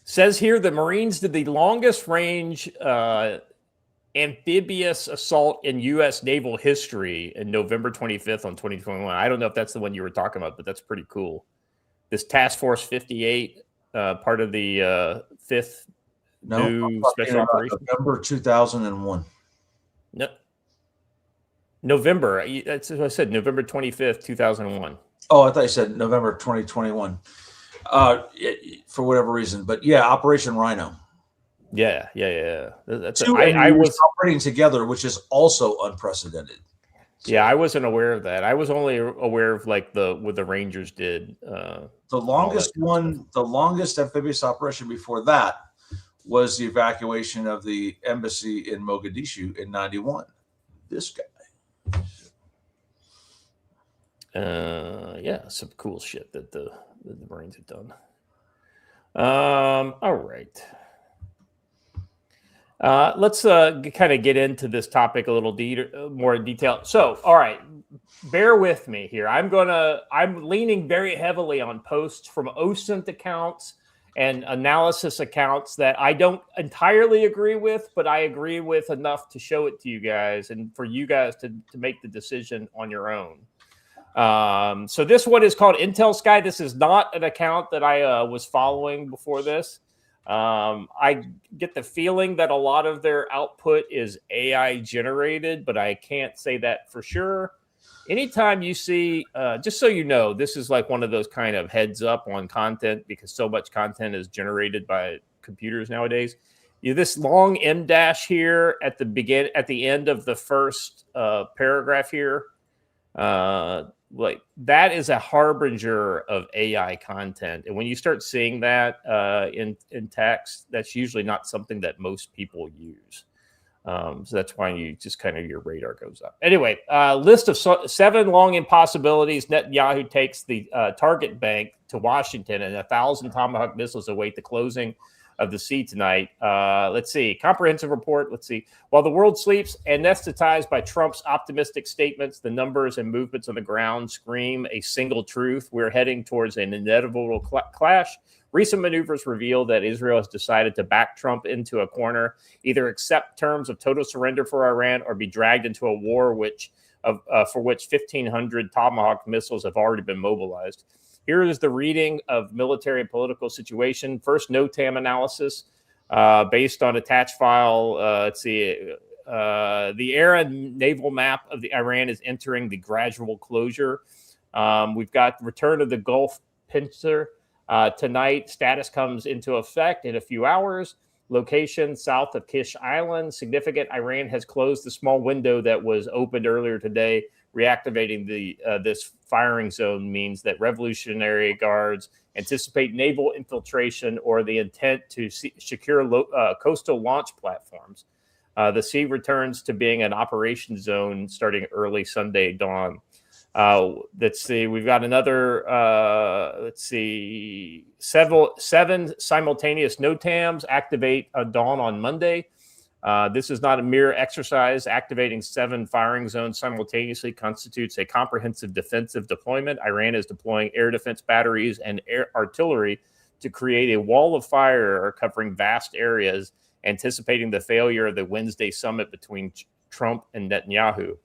Speaker 1: Says here the Marines did the longest range amphibious assault in U.S. naval history in November 25th on 2021. I don't know if that's the one you were talking about, but that's pretty cool. This Task Force 58, part of the 5th new special operation.
Speaker 3: November 2001.
Speaker 1: No. November. That's what I said. November 25th, 2001.
Speaker 3: Oh, I thought you said November 2021. For whatever reason, but yeah, Operation Rhino.
Speaker 1: Yeah. That's
Speaker 3: I was operating together, which is also unprecedented.
Speaker 1: So, yeah, I wasn't aware of that. I was only aware of like what the Rangers did.
Speaker 3: The longest amphibious operation before that was the evacuation of the embassy in Mogadishu in '91. This guy.
Speaker 1: Yeah, some cool shit that the Marines have done. All right. Let's kind of get into this topic a little more in detail. So, all right, bear with me here. I'm leaning very heavily on posts from OSINT accounts and analysis accounts that I don't entirely agree with, but I agree with enough to show it to you guys and for you guys to make the decision on your own. So this one is called Intel Sky. This is not an account that I was following before this. I get the feeling that a lot of their output is AI generated, but I can't say that for sure. Anytime you see, just so you know, this is like one of those kind of heads up on content because so much content is generated by computers nowadays. This long M dash here at the end of the first paragraph here, like that is a harbinger of AI content. And when you start seeing that in text, that's usually not something that most people use. So that's why you just kind of your radar goes up. Anyway, list of 7 long impossibilities. Netanyahu takes the target bank to Washington, and 1,000 Tomahawk missiles await the closing of the sea tonight. Let's see. Comprehensive report. Let's see. While the world sleeps, anesthetized by Trump's optimistic statements, the numbers and movements on the ground scream a single truth. We're heading towards an inevitable clash. Recent maneuvers reveal that Israel has decided to back Trump into a corner, either accept terms of total surrender for Iran or be dragged into a war for which 1,500 Tomahawk missiles have already been mobilized. Here is the reading of military and political situation. First, NOTAM analysis based on attached file. Let's see. The air and naval map of the Iran is entering the gradual closure. We've got return of the Gulf pincer. Tonight, status comes into effect in a few hours. Location south of Kish Island. Significant. Iran has closed the small window that was opened earlier today. Reactivating this firing zone means that Revolutionary Guards anticipate naval infiltration or the intent to secure coastal launch platforms. The sea returns to being an operation zone starting early Sunday dawn. Let's see. We've got another. Let's see. 7 simultaneous NOTAMs activate dawn on Monday. This is not a mere exercise. Activating 7 firing zones simultaneously constitutes a comprehensive defensive deployment. Iran is deploying air defense batteries and air artillery to create a wall of fire covering vast areas, anticipating the failure of the Wednesday summit between Trump and Netanyahu.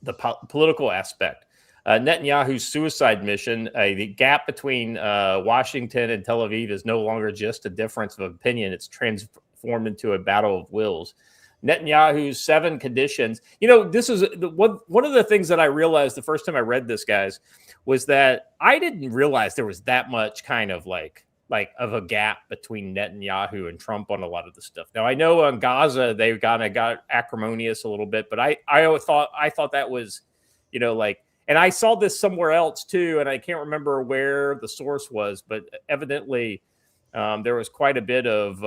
Speaker 1: The political aspect. Netanyahu's suicide mission, the gap between Washington and Tel Aviv is no longer just a difference of opinion. It's transformed into a battle of wills. Netanyahu's 7 conditions. You know, this is one of the things that I realized the first time I read this, guys, was that I didn't realize there was that much kind of like of a gap between Netanyahu and Trump on a lot of the stuff. Now I know on Gaza they kind of got acrimonious a little bit, but I thought that was, you know, like, and I saw this somewhere else too, and I can't remember where the source was, but evidently there was quite a bit of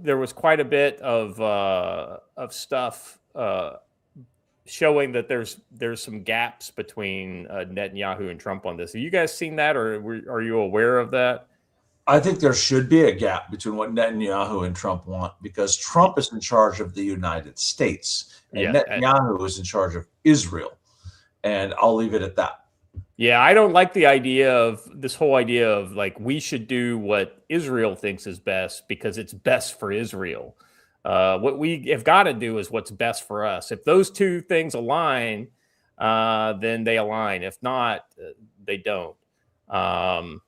Speaker 1: there was quite a bit of stuff showing that there's some gaps between Netanyahu and Trump on this. Have you guys seen that, or are you aware of that?
Speaker 3: I think there should be a gap between what Netanyahu and Trump want, because Trump is in charge of the United States and Netanyahu is in charge of Israel. And I'll leave it at that.
Speaker 1: Yeah, I don't like the idea of this whole idea of like we should do what Israel thinks is best because it's best for Israel. What we have got to do is what's best for us. If those two things align, then they align. If not, they don't. All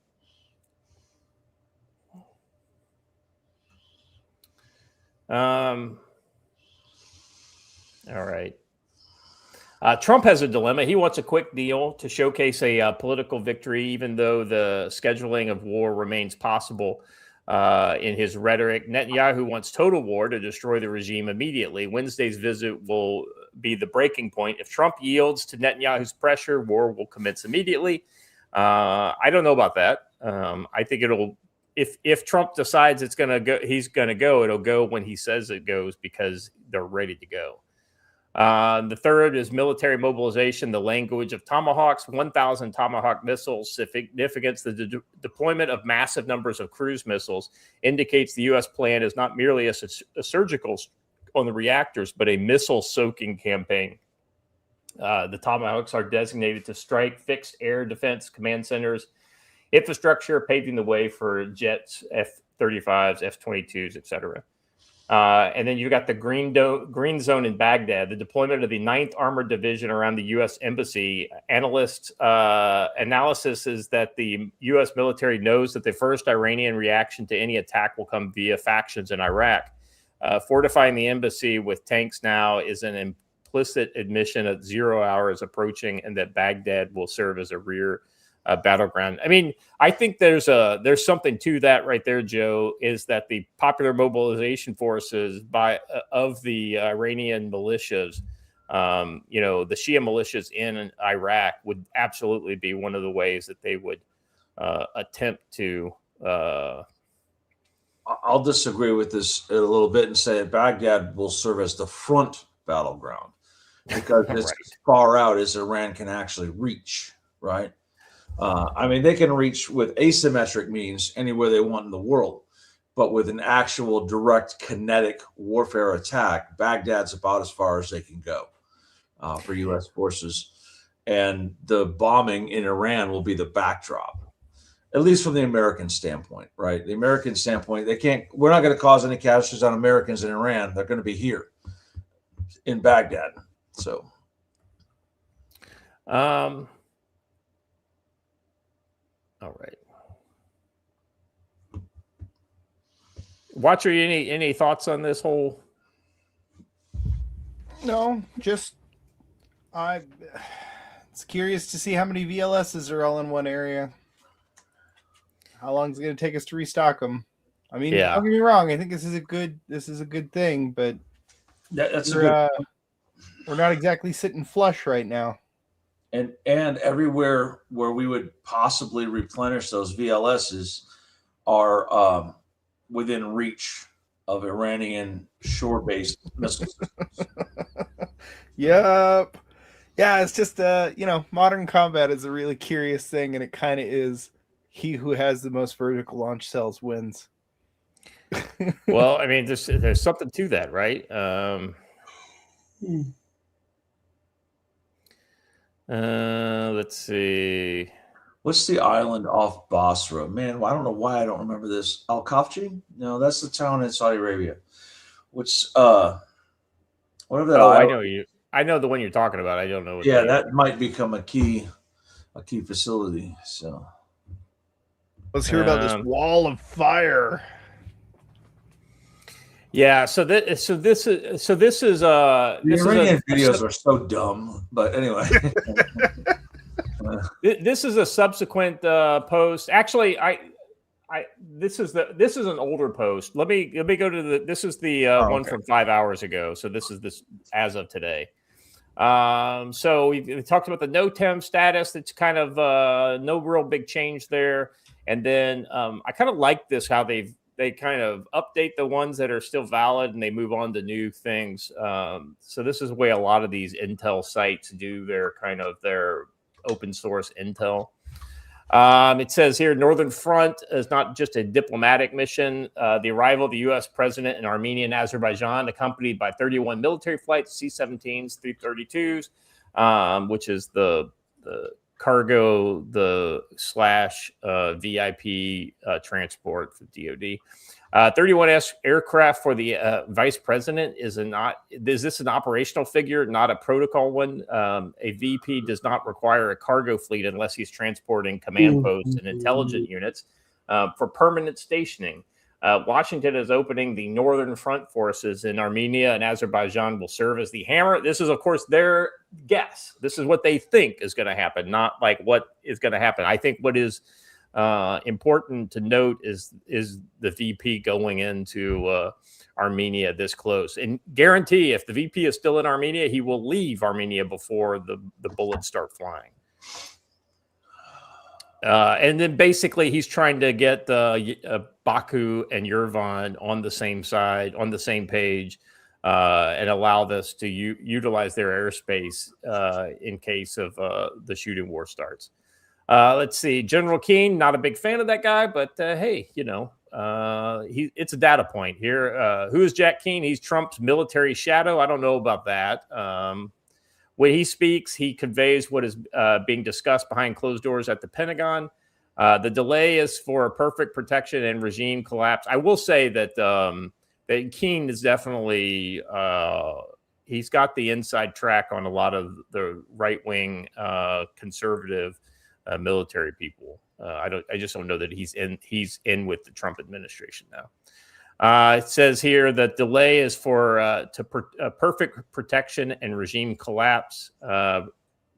Speaker 1: right. Trump has a dilemma. He wants a quick deal to showcase a political victory, even though the scheduling of war remains possible. In his rhetoric, Netanyahu wants total war to destroy the regime immediately. Wednesday's visit will be the breaking point. If Trump yields to Netanyahu's pressure, war will commence immediately. I don't know about that. I think it'll. If Trump decides it's going to go, he's going to go. It'll go when he says it goes because they're ready to go. The third is military mobilization, the language of Tomahawks, 1,000 Tomahawk missiles. Significance, the deployment of massive numbers of cruise missiles indicates the U.S. plan is not merely a surgical on the reactors, but a missile soaking campaign. The Tomahawks are designated to strike fixed air defense command centers, infrastructure, paving the way for jets, F-35s, F-22s, etc. And then you've got the green zone in Baghdad, the deployment of the 9th Armored Division around the U.S. Embassy. Analysis is that the U.S. military knows that the first Iranian reaction to any attack will come via factions in Iraq. Fortifying the embassy with tanks now is an implicit admission that 0 hour is approaching and that Baghdad will serve as a rear battleground. I mean, I think there's something to that right there, Joe, is that the popular mobilization forces of the Iranian militias, the Shia militias in Iraq would absolutely be one of the ways that they would attempt to.
Speaker 3: I'll disagree with this a little bit and say Baghdad will serve as the front battleground because it's
Speaker 1: Right.
Speaker 3: as far out as Iran can actually reach, right? I mean, they can reach with asymmetric means anywhere they want in the world, but with an actual direct kinetic warfare attack, Baghdad's about as far as they can go for U.S. forces. And the bombing in Iran will be the backdrop, at least from the American standpoint, right? The American standpoint, we're not going to cause any casualties on Americans in Iran. They're going to be here in Baghdad. So,
Speaker 1: all right. Watcher, any thoughts on this whole?
Speaker 2: No, just it's curious to see how many VLSs are all in one area. How long is it going to take us to restock them? I mean, Don't get me wrong. I think this is a good thing, but we're not exactly sitting flush right now.
Speaker 3: And everywhere where we would possibly replenish those VLSs are within reach of Iranian shore-based missile systems.
Speaker 2: Yep. Yeah, it's just modern combat is a really curious thing, and it kind of is. He who has the most vertical launch cells wins.
Speaker 1: Well, I mean, there's something to that, right? Let's see.
Speaker 3: What's the island off Basra? Man, I don't know why I don't remember this. Al Khafji? No, that's the town in Saudi Arabia. Whatever that.
Speaker 1: Oh, I know you. I know the one you're talking about. I don't know.
Speaker 3: That might become a key facility. So
Speaker 2: let's hear about this wall of fire.
Speaker 1: Yeah, so this is
Speaker 3: the Iranian videos are so dumb, but anyway.
Speaker 1: This is a subsequent post. Actually, this is an older post. Let me go to this is the one from 5 hours ago. So this is this as of today. So we talked about the NOTAM status. That's kind of no real big change there. And then I kind of like this how they kind of update the ones that are still valid and they move on to new things. So this is the way a lot of these Intel sites do their open source Intel. It says here, Northern Front is not just a diplomatic mission. The arrival of the U.S. president in Armenia and Azerbaijan, accompanied by 31 military flights, C-17s, 332s, which is the cargo, the / VIP transport for DoD. 31 aircraft for the vice president is this an operational figure, not a protocol one? A VP does not require a cargo fleet unless he's transporting command posts and intelligence units for permanent stationing. Washington is opening the Northern Front forces in Armenia and Azerbaijan will serve as the hammer. This is, of course, their guess. This is what they think is going to happen, not like what is going to happen. I think what is important to note is the VP going into Armenia this close, and guarantee if the VP is still in Armenia, he will leave Armenia before the bullets start flying. And then basically he's trying to get Baku and Yerevan on the same side, on the same page, and allow this to utilize their airspace in case of the shooting war starts. Let's see. General Keane, not a big fan of that guy, but hey, it's a data point here. Who is Jack Keane? He's Trump's military shadow. I don't know about that. When he speaks, he conveys what is being discussed behind closed doors at the Pentagon. The delay is for perfect protection and regime collapse. I will say that that Keane is definitely he's got the inside track on a lot of the right wing conservative military people. I just don't know that he's in with the Trump administration now. It says here that delay is for perfect protection and regime collapse.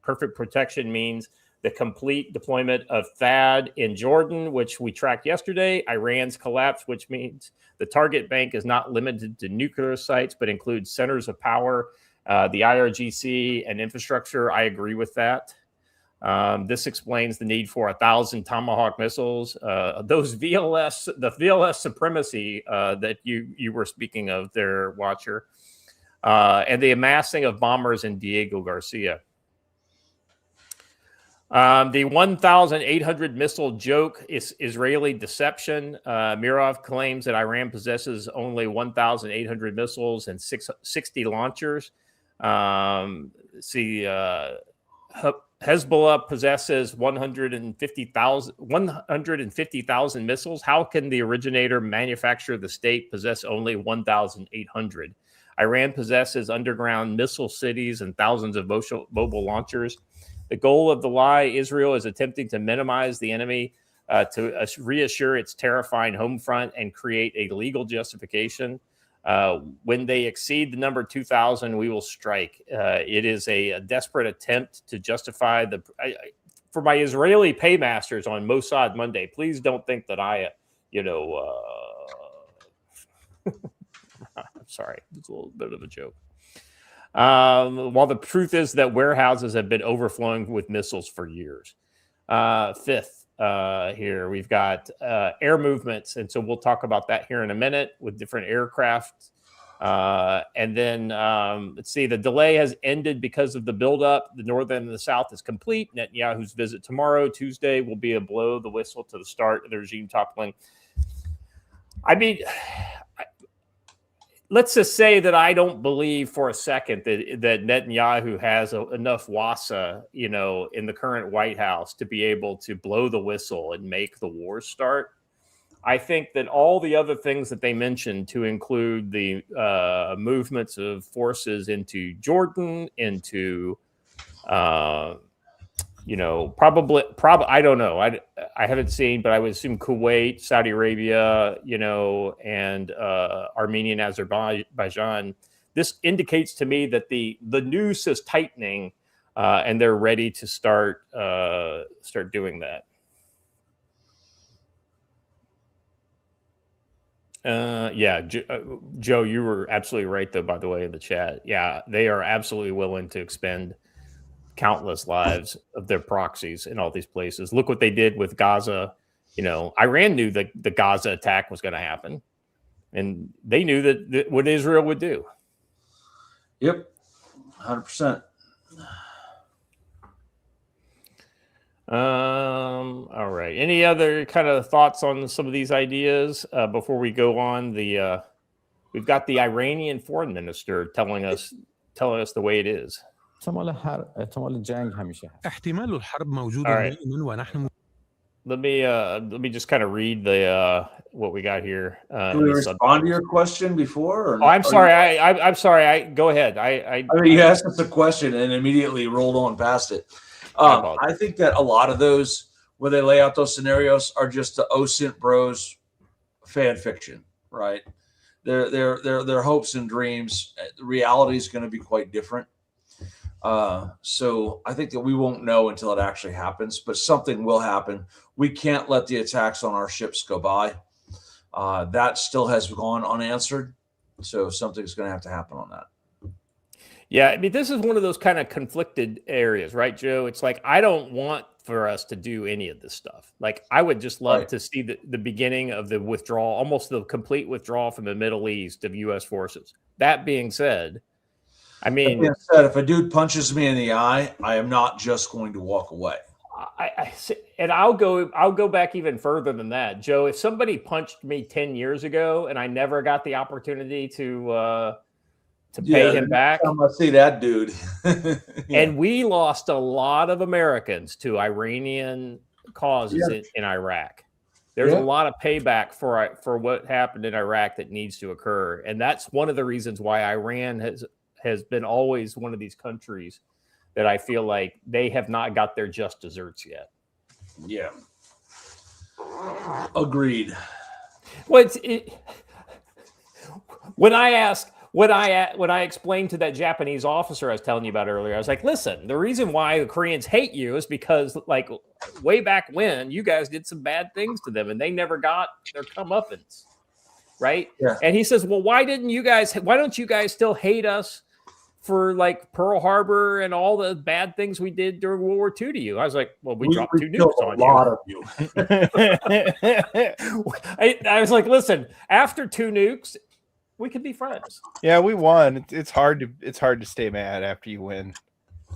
Speaker 1: Perfect protection means the complete deployment of THAAD in Jordan, which we tracked yesterday. Iran's collapse, which means the target bank is not limited to nuclear sites, but includes centers of power, the IRGC, and infrastructure. I agree with that. This explains the need for 1,000 Tomahawk missiles. Those the VLS supremacy that you were speaking of there, Watcher, and the amassing of bombers in Diego Garcia. The 1,800 missile joke is Israeli deception. Mirov claims that Iran possesses only 1,800 missiles and 60 launchers. Hezbollah possesses 150,000 missiles. How can the originator manufacturer of the state possess only 1,800? Iran possesses underground missile cities and thousands of mobile launchers. The goal of the lie, Israel is attempting to minimize the enemy, to reassure its terrifying home front and create a legal justification. When they exceed the number 2,000, we will strike. It is a desperate attempt to justify for my Israeli paymasters on Mossad Monday. Please don't think that I'm sorry, it's a little bit of a joke. While the truth is that warehouses have been overflowing with missiles for years. Fifth, here we've got air movements, and so we'll talk about that here in a minute with different aircraft. And then let's see, the delay has ended because of the buildup. The north end and the south is complete. Netanyahu's visit tomorrow, Tuesday, will be a blow the whistle to the start of the regime toppling. I mean, let's just say that I don't believe for a second that Netanyahu has enough wassa, in the current White House to be able to blow the whistle and make the war start. I think that all the other things that they mentioned, to include the movements of forces into Jordan, into probably I don't know. I haven't seen, but I would assume Kuwait, Saudi Arabia, and Armenia and Azerbaijan. This indicates to me that the noose is tightening, and they're ready to start doing that. Joe, you were absolutely right, though, by the way, in the chat. Yeah, they are absolutely willing to expend countless lives of their proxies in all these places. Look what they did with Gaza. Iran knew that the Gaza attack was going to happen, and they knew that what Israel would do.
Speaker 3: Yep, 100%.
Speaker 1: All right. Any other kind of thoughts on some of these ideas before we go on? We've got the Iranian foreign minister telling us the way it is.
Speaker 6: احتمال الحرب موجود دائما ونحن.
Speaker 1: Let me just kind of read what we got here.
Speaker 3: Can we respond to your question before? Or
Speaker 1: I'm sorry. I'm sorry. Go ahead.
Speaker 3: I mean, you asked us a question and immediately rolled on past it. I think that a lot of those, where they lay out those scenarios, are just the OSINT bros fan fiction, right? They're hopes and dreams. The reality is going to be quite different. So I think that we won't know until it actually happens, but something will happen. We can't let the attacks on our ships go by. That still has gone unanswered. So something's going to have to happen on that.
Speaker 1: Yeah, I mean, this is one of those kind of conflicted areas, right, Joe? It's like, I don't want for us to do any of this stuff. Like, I would just love to see the beginning of the withdrawal, almost the complete withdrawal from the Middle East of U.S. forces. That being said, I mean,
Speaker 3: if a dude punches me in the eye, I am not just going to walk away.
Speaker 1: I'll go back even further than that, Joe. If somebody punched me 10 years ago and I never got the opportunity to pay him back,
Speaker 3: I see that dude.
Speaker 1: And we lost a lot of Americans to Iranian causes in Iraq. There's a lot of payback for what happened in Iraq that needs to occur, and that's one of the reasons why Iran has been always one of these countries that I feel like they have not got their just desserts yet.
Speaker 3: Yeah. Agreed.
Speaker 1: Well, when I explained to that Japanese officer I was telling you about earlier, I was like, listen, the reason why the Koreans hate you is because, like, way back when you guys did some bad things to them and they never got their comeuppance, right?
Speaker 3: Yeah.
Speaker 1: And he says, well, why don't you guys still hate us for, like, Pearl Harbor and all the bad things we did during World War II to you? I was like, well, we dropped 2 nukes on you.
Speaker 3: A lot of you.
Speaker 1: I was like, listen, after 2 nukes, we could be friends.
Speaker 2: Yeah, we won. It's hard to stay mad after you win.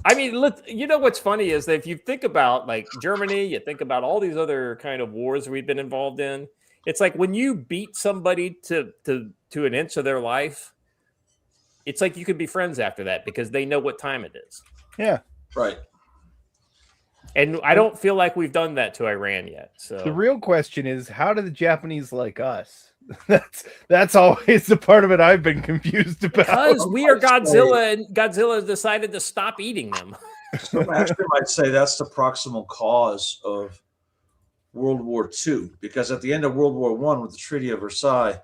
Speaker 1: I mean, you know what's funny is that if you think about, like, Germany, you think about all these other kind of wars we've been involved in. It's like when you beat somebody to an inch of their life, it's like you could be friends after that because they know what time it is.
Speaker 2: Yeah,
Speaker 3: right.
Speaker 1: And I don't feel like we've done that to Iran yet. So
Speaker 2: the real question is, how do the Japanese like us? That's always the part of it I've been confused about.
Speaker 1: Because we are Godzilla, and Godzilla has decided to stop eating them.
Speaker 3: Some actually might say that's the proximal cause of World War II, because at the end of World War I, with the Treaty of Versailles,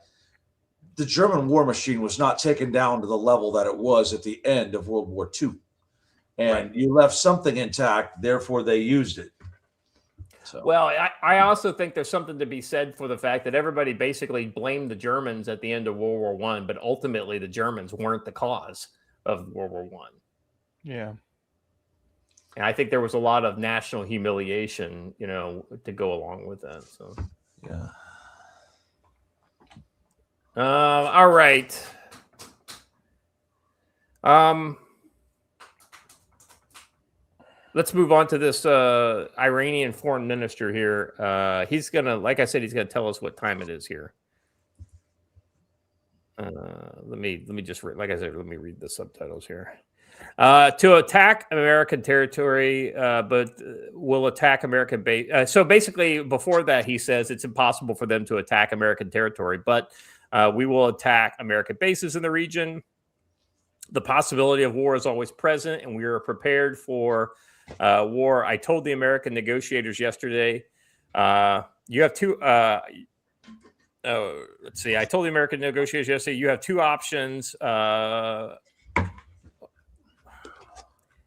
Speaker 3: the German war machine was not taken down to the level that it was at the end of World War II. And you left something intact, therefore they used it. So.
Speaker 1: Well, I also think there's something to be said for the fact that everybody basically blamed the Germans at the end of World War I, but ultimately the Germans weren't the cause of World War I.
Speaker 2: Yeah.
Speaker 1: And I think there was a lot of national humiliation, to go along with that. So,
Speaker 3: yeah.
Speaker 1: All right. Let's move on to this Iranian foreign minister here. He's gonna, like I said, he's gonna tell us what time it is here. Let me just like I said, let me read the subtitles here. To attack American territory, but will attack American base. So basically, before that, he says it's impossible for them to attack American territory, but we will attack American bases in the region. The possibility of war is always present, and we are prepared for war. I told the American negotiators yesterday, you have two. Let's see. I told the American negotiators yesterday, you have 2 options.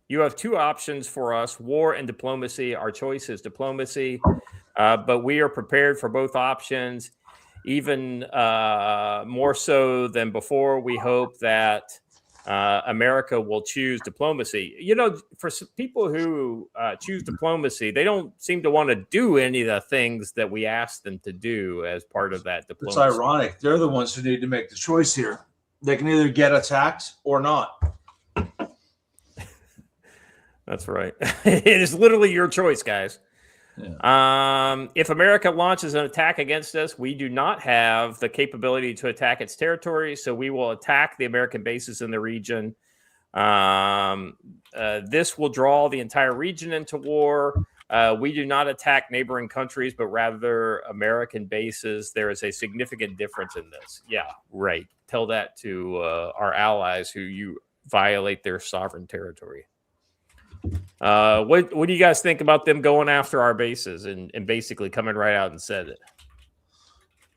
Speaker 1: You have 2 options for us: war and diplomacy. Our choice is diplomacy, but we are prepared for both options, even more so than before. We hope that America will choose diplomacy. For people who choose diplomacy, they don't seem to want to do any of the things that we ask them to do as part of that diplomacy.
Speaker 3: It's ironic. They're the ones who need to make the choice here. They can either get attacked or not.
Speaker 1: That's right. It is literally your choice, guys. Yeah. If America launches an attack against us, we do not have the capability to attack its territory, so we will attack the American bases in the region. This will draw the entire region into war. We do not attack neighboring countries, but rather American bases. There is a significant difference in this. Yeah, right. Tell that to our allies who you violate their sovereign territory. What do you guys think about them going after our bases and basically coming right out and said it?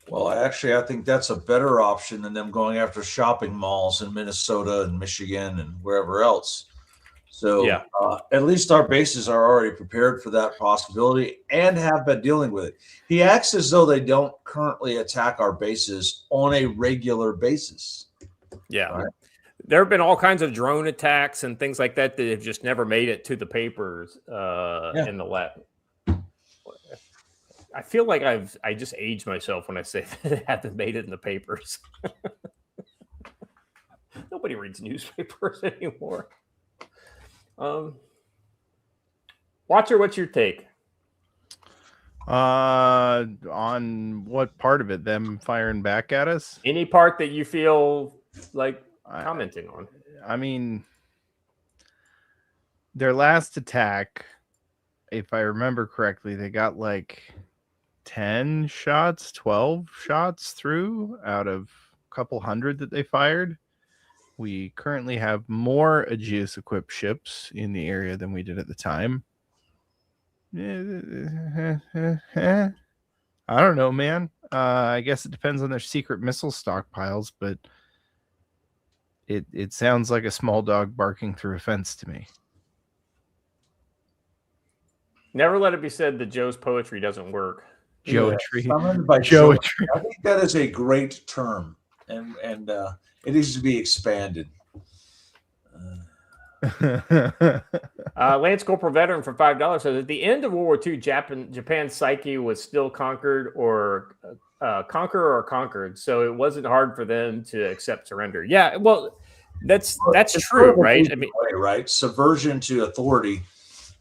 Speaker 3: Well, actually, I think that's a better option than them going after shopping malls in Minnesota and Michigan and wherever else. So yeah. At least our bases are already prepared for that possibility and have been dealing with it. He acts as though they don't currently attack our bases on a regular basis.
Speaker 1: Yeah. Right? There have been all kinds of drone attacks and things like that have just never made it to the papers in the lab. I feel like I just aged myself when I say that it hasn't made it in the papers. Nobody reads newspapers anymore. Watcher, what's your take?
Speaker 2: On what part of it? Them firing back at us?
Speaker 1: Any part that you feel like commenting on?
Speaker 2: I mean, their last attack, if I remember correctly, they got like 10 shots, 12 shots through out of a couple hundred that they fired. We currently have more Aegis equipped ships in the area than we did at the time. I don't know, man. I guess it depends on their secret missile stockpiles, but it sounds like a small dog barking through a fence to me.
Speaker 1: Never let it be said that Joe's poetry doesn't work.
Speaker 2: Geometry.
Speaker 3: Summoned by
Speaker 2: Geometry.
Speaker 3: I think that is a great term, and it needs to be expanded.
Speaker 1: Lance Corporal Veteran for $5 says, at the end of World War II, Japan's psyche was still conquered or conquered, so it wasn't hard for them to accept surrender. Yeah, well, that's true, right? I mean,
Speaker 3: right? Subversion to authority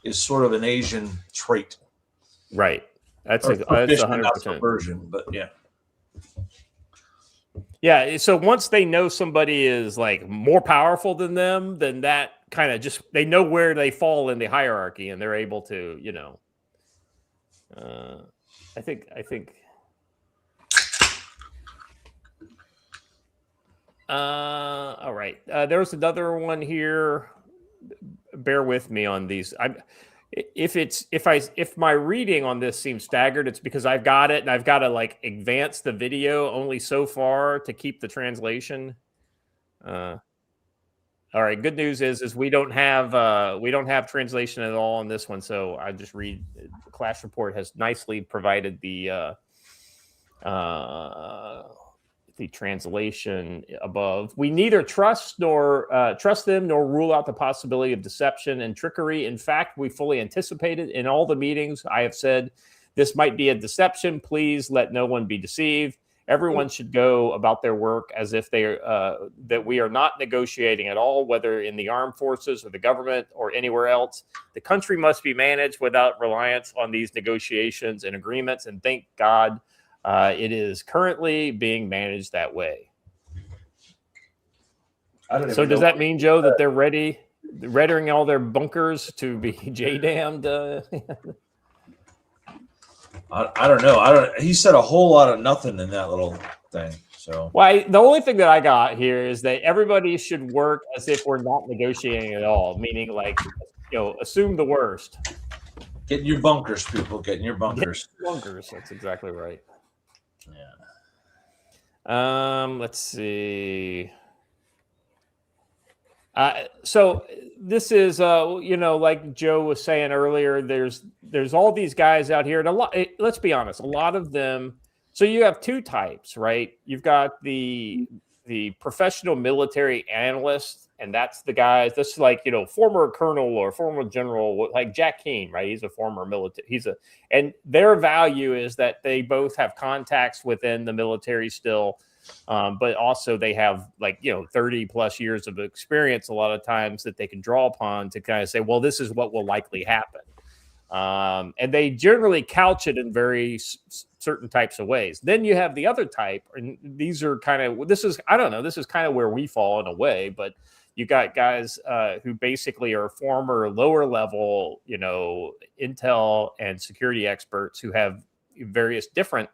Speaker 3: is sort of an Asian trait,
Speaker 1: right? That's 100%
Speaker 3: subversion, but yeah.
Speaker 1: Yeah, so once they know somebody is like more powerful than them, then that kind of just, they know where they fall in the hierarchy and they're able to, you know, I think all right. There was another one here. Bear with me on these. If my reading on this seems staggered, it's because I've got it and I've got to like advance the video only so far to keep the translation. All right. Good news is we don't have translation at all on this one. So I just read. Clash Report has nicely provided the translation above. We neither trust them nor rule out the possibility of deception and trickery. In fact, we fully anticipated in all the meetings I have said this might be a deception. Please let no one be deceived. Everyone should go about their work as if that we are not negotiating at all, whether in the armed forces or the government or anywhere else. The country must be managed without reliance on these negotiations and agreements, and thank God it is currently being managed that way. So does that mean, Joe, that they're readying all their bunkers to be J-damned?
Speaker 3: I don't know. He said a whole lot of nothing in that little thing. So,
Speaker 1: well, the only thing that I got here is that everybody should work as if we're not negotiating at all, meaning like, you know, assume the worst.
Speaker 3: Get in your bunkers, people. Get in your bunkers.
Speaker 1: Bunkers. That's exactly right.
Speaker 3: Yeah.
Speaker 1: Let's see. So this is, you know, like Joe was saying earlier, there's all these guys out here, and let's be honest, a lot of them. So you have two types, right? You've got the professional military analyst, and that's the guys. That's like, you know, former colonel or former general, like Jack Keane, right? He's a former military. And their value is that they both have contacts within the military still. But also they have, like, you know, 30 plus years of experience a lot of times that they can draw upon to kind of say, well, this is what will likely happen. And they generally couch it in very certain types of ways. Then you have the other type, and these are kind of, this is kind of where we fall in a way, but you got guys who basically are former lower level, you know, intel and security experts who have various different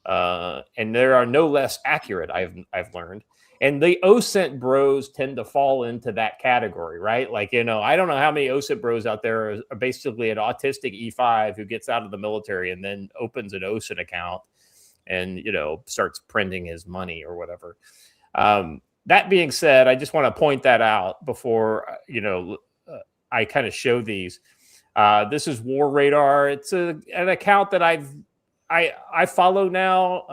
Speaker 1: and there are no less accurate, I've learned. And the OSINT bros tend to fall into that category, right? Like, you know, I don't know how many OSINT bros out there are basically an autistic E5 who gets out of the military and then opens an OSINT account and, you know, starts printing his money or whatever. That being said, I just want to point that out before, you know, I kind of show these. This is War Radar. It's an account that I follow now.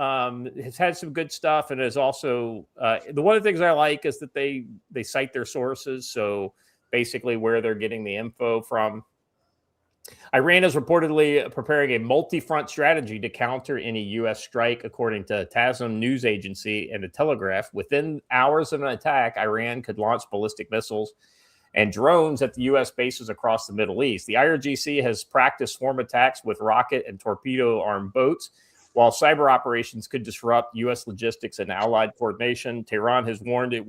Speaker 1: It's had some good stuff, and is also one of the things I like is that they cite their sources. So basically, where they're getting the info from. Iran is reportedly preparing a multi-front strategy to counter any U.S. strike, according to TASM news agency and the Telegraph. Within hours of an attack, Iran could launch ballistic missiles and drones at the U.S. bases across the Middle East. The IRGC has practiced swarm attacks with rocket and torpedo-armed boats, while cyber operations could disrupt U.S. logistics and allied coordination. Tehran has warned it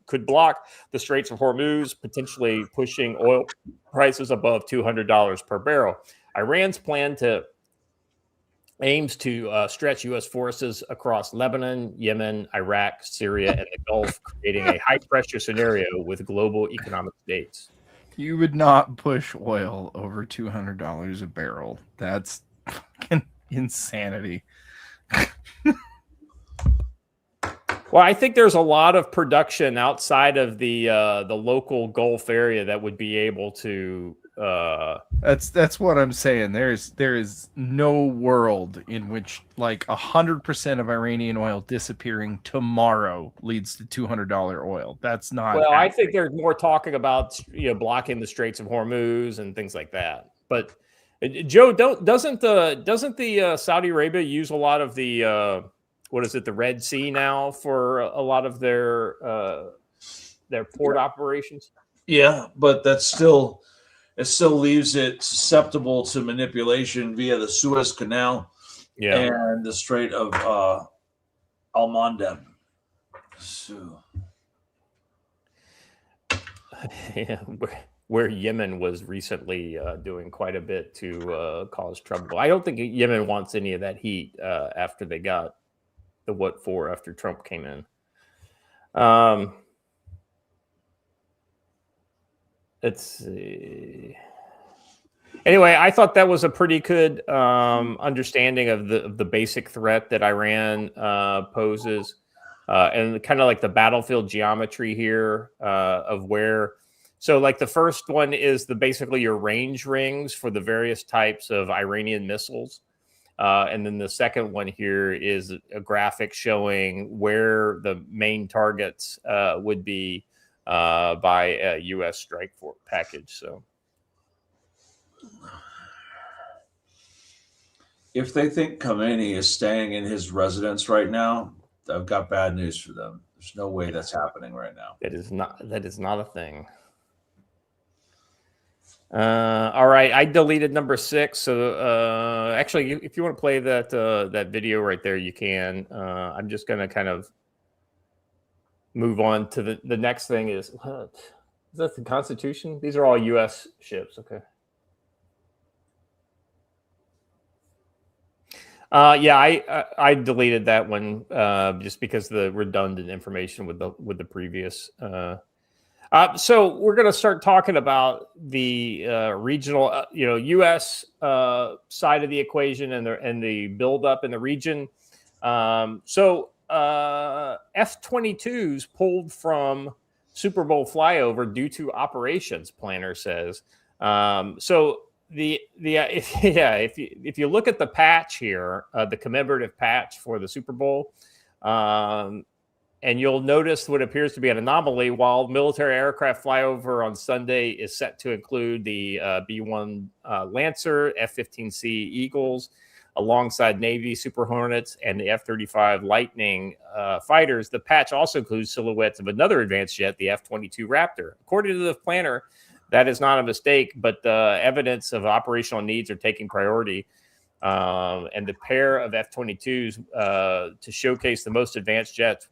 Speaker 1: could block the Straits of Hormuz, potentially pushing oil prices above $200 per barrel. Iran's plan to aims to stretch U.S. forces across Lebanon, Yemen, Iraq, Syria, and the Gulf, creating a high-pressure scenario with global economic states.
Speaker 2: You would not push oil over $200 a barrel. That's fucking insanity.
Speaker 1: Well, I think there's a lot of production outside of the local Gulf area that would be able to.
Speaker 2: That's what I'm saying. There is no world in which like 100% of Iranian oil disappearing tomorrow leads to $200 oil. That's not.
Speaker 1: Well, I
Speaker 2: happening.
Speaker 1: think they're more talking about blocking the Straits of Hormuz and things like that. But Joe, doesn't the Saudi Arabia use a lot of the what is it, the Red Sea now for a lot of their port operations?
Speaker 3: Yeah, but it still leaves it susceptible to manipulation via the Suez Canal and the Strait of Al Mandeb. So.
Speaker 1: Yeah, where Yemen was recently doing quite a bit to cause trouble. I don't think Yemen wants any of that heat after they got the what for after Trump came in. Let's see. Anyway, I thought that was a pretty good understanding of the basic threat that Iran poses, and kind of like the battlefield geometry here of where. So, like the first one is basically your range rings for the various types of Iranian missiles. And then the second one here is a graphic showing where the main targets would be by a U.S. strike force package. So,
Speaker 3: if they think Khamenei is staying in his residence right now, I've got bad news for them. There's no way that's happening right now.
Speaker 1: That is not a thing. All right, I deleted number 6. So actually, if you want to play that video right there, you can. I'm just going to kind of move on to the next thing. Is that the Constitution? These are all U.S. ships. Okay. Yeah, I deleted that one just because of the redundant information with the previous. So we're going to start talking about the regional, U.S. Side of the equation and the buildup in the region. So F-22s pulled from Super Bowl flyover due to operations, planner says. So if you look at the patch here, the commemorative patch for the Super Bowl. And you'll notice what appears to be an anomaly. While military aircraft flyover on Sunday is set to include the B-1 Lancer, F-15C Eagles, alongside Navy Super Hornets and the F-35 Lightning fighters, the patch also includes silhouettes of another advanced jet, the F-22 Raptor. According to the planner, that is not a mistake, but evidence of operational needs are taking priority. And the pair of F-22s to showcase the most advanced jets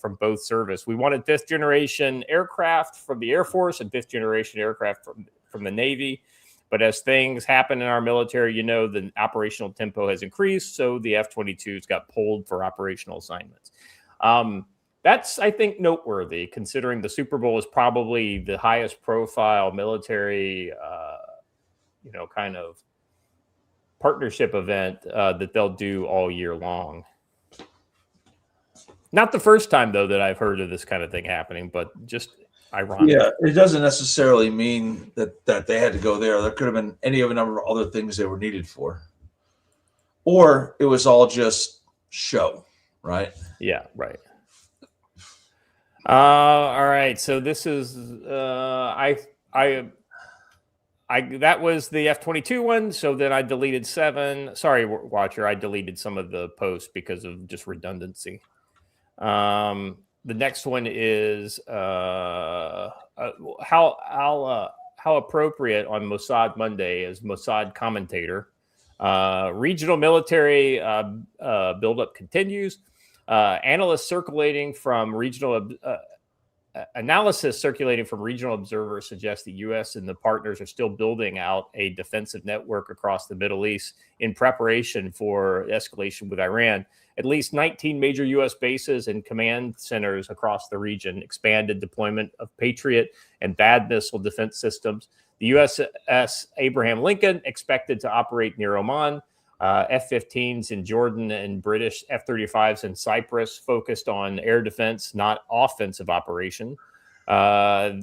Speaker 1: from both service. We wanted 5th generation aircraft from the Air Force and 5th generation aircraft from the Navy. But as things happen in our military, the operational tempo has increased. So the F-22s got pulled for operational assignments. That's, I think, noteworthy, considering the Super Bowl is probably the highest profile military, kind of partnership event that they'll do all year long. Not the first time, though, that I've heard of this kind of thing happening, but just ironic.
Speaker 3: Yeah, it doesn't necessarily mean that they had to go there. There could have been any of a number of other things they were needed for. Or it was all just show, right?
Speaker 1: Yeah, right. All right. So this is that was the F-22 one. So then I deleted 7. Sorry, watcher. I deleted some of the posts because of just redundancy. The next one is how appropriate on Mossad Monday as Mossad commentator. Regional military buildup continues. Analysts circulating from regional analysis circulating from regional observers suggests the U.S. and the partners are still building out a defensive network across the Middle East in preparation for escalation with Iran. At least 19 major U.S. bases and command centers across the region, expanded deployment of Patriot and THAAD missile defense systems. The USS Abraham Lincoln expected to operate near Oman. F-15s in Jordan and British F-35s in Cyprus, focused on air defense, not offensive operation. I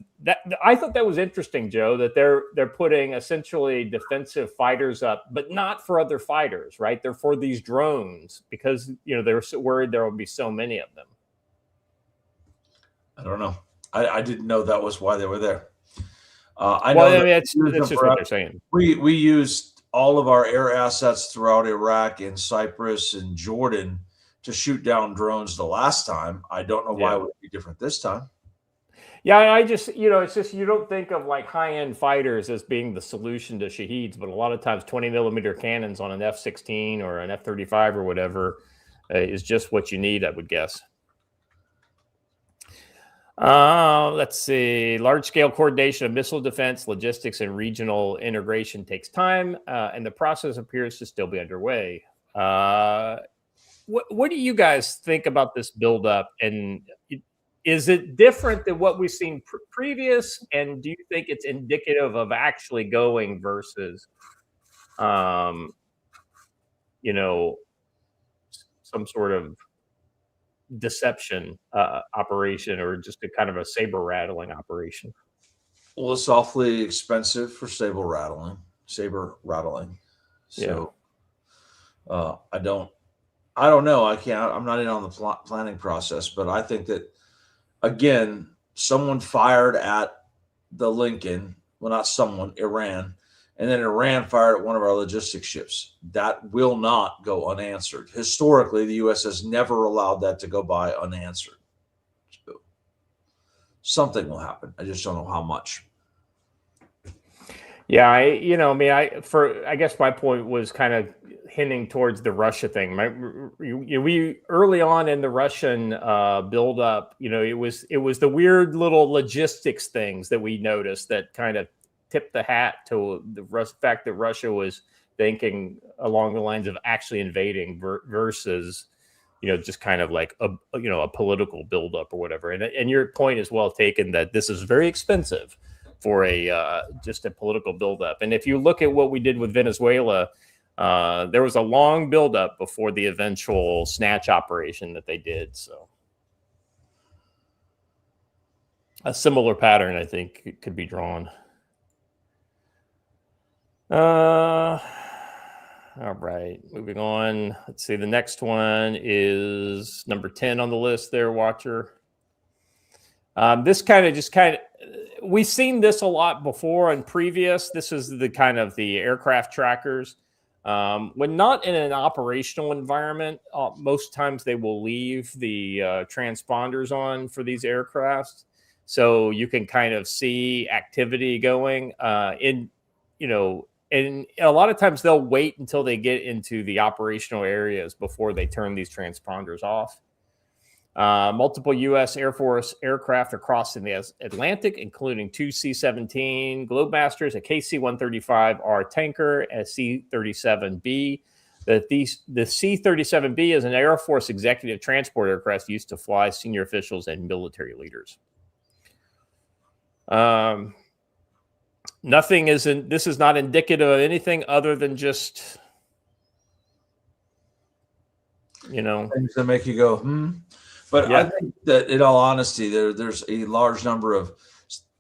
Speaker 1: thought that was interesting, Joe, that they're putting essentially defensive fighters up, but not for other fighters, right? They're for these drones because they're so worried there will be so many of them.
Speaker 3: I don't know. I didn't know that was why they were there.
Speaker 1: That's just what they're saying.
Speaker 3: We used all of our air assets throughout Iraq and Cyprus and Jordan to shoot down drones the last time. I don't know why it would be different this time.
Speaker 1: Yeah, I just, it's just you don't think of like high-end fighters as being the solution to Shaheeds, but a lot of times 20-millimeter cannons on an F-16 or an F-35 or whatever is just what you need, I would guess. Let's see. Large-scale coordination of missile defense, logistics, and regional integration takes time, and the process appears to still be underway. What do you guys think about this buildup? And is it different than what we've seen previous? And do you think it's indicative of actually going versus, some sort of deception operation, or just a kind of a saber rattling operation?
Speaker 3: Well, it's awfully expensive for saber rattling. So I don't know. I'm not in on the planning process, but I think that, again, someone fired at the Lincoln. Well, not someone, Iran. And then Iran fired at one of our logistics ships. That will not go unanswered. Historically, the U.S. has never allowed that to go by unanswered. So something will happen. I just don't know how much.
Speaker 1: Yeah, I guess my point was kind of hinting towards the Russia thing. We early on in the Russian buildup, it was the weird little logistics things that we noticed that kind of tipped the hat to the fact that Russia was thinking along the lines of actually invading versus, just kind of like a political buildup or whatever. And your point is well taken that this is very expensive for just a political buildup. And if you look at what we did with Venezuela, there was a long buildup before the eventual snatch operation that they did. So a similar pattern, I think, could be drawn. All right, moving on. Let's see. The next one is number 10 on the list there, Watcher. This we've seen this a lot before and previous. This is the aircraft trackers. When not in an operational environment, most times they will leave the transponders on for these aircrafts. So you can kind of see activity going and a lot of times they'll wait until they get into the operational areas before they turn these transponders off. Multiple U.S. Air Force aircraft are crossing the Atlantic, including 2 C-17 Globemasters, a KC-135R tanker, and a C-37B. The C-37B is an Air Force executive transport aircraft used to fly senior officials and military leaders. This is not indicative of anything other than just,
Speaker 3: things that make you go, But yeah. I think that in all honesty, there's a large number of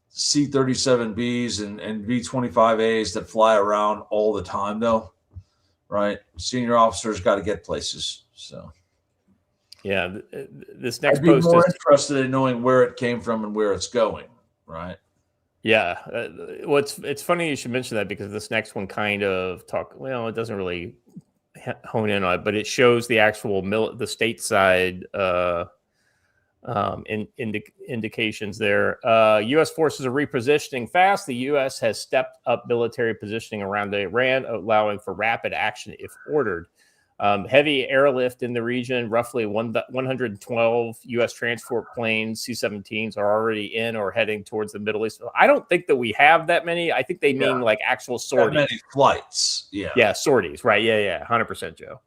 Speaker 3: C-37Bs and V-25As that fly around all the time, though, right? Senior officers got to get places. So,
Speaker 1: yeah, this next
Speaker 3: I'd be
Speaker 1: post
Speaker 3: more interested in knowing where it came from and where it's going, right?
Speaker 1: Yeah. It's funny you should mention that because this next one kind of it doesn't really hone in on it, but it shows the actual the stateside indications there. U.S. forces are repositioning fast. The U.S. has stepped up military positioning around Iran, allowing for rapid action if ordered. Heavy airlift in the region, roughly 112 U.S. transport planes, C-17s, are already in or heading towards the Middle East. I don't think that we have that many. I think they mean like actual sorties.
Speaker 3: That many flights. Yeah.
Speaker 1: Yeah, sorties. Right. Yeah. 100%, Joe.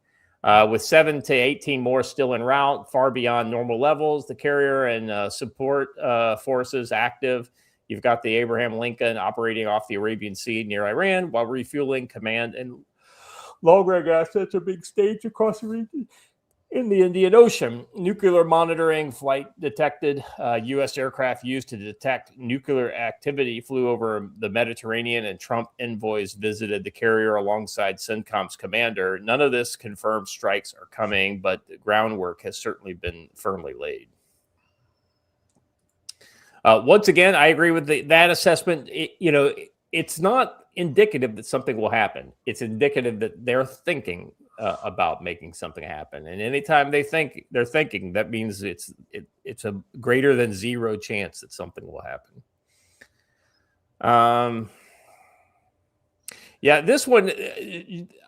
Speaker 1: With 7 to 18 more still en route, far beyond normal levels. The carrier and support forces active. You've got the Abraham Lincoln operating off the Arabian Sea near Iran while refueling command and long-range assets are being staged across the region in the Indian Ocean. Nuclear monitoring flight detected. U.S. aircraft used to detect nuclear activity flew over the Mediterranean, and Trump envoys visited the carrier alongside CENTCOM's commander. None of this confirmed strikes are coming, but the groundwork has certainly been firmly laid. Once again, I agree with that assessment. It's not indicative that something will happen. It's indicative that they're thinking about making something happen. And anytime they're thinking, that means it's a greater than zero chance that something will happen. This one,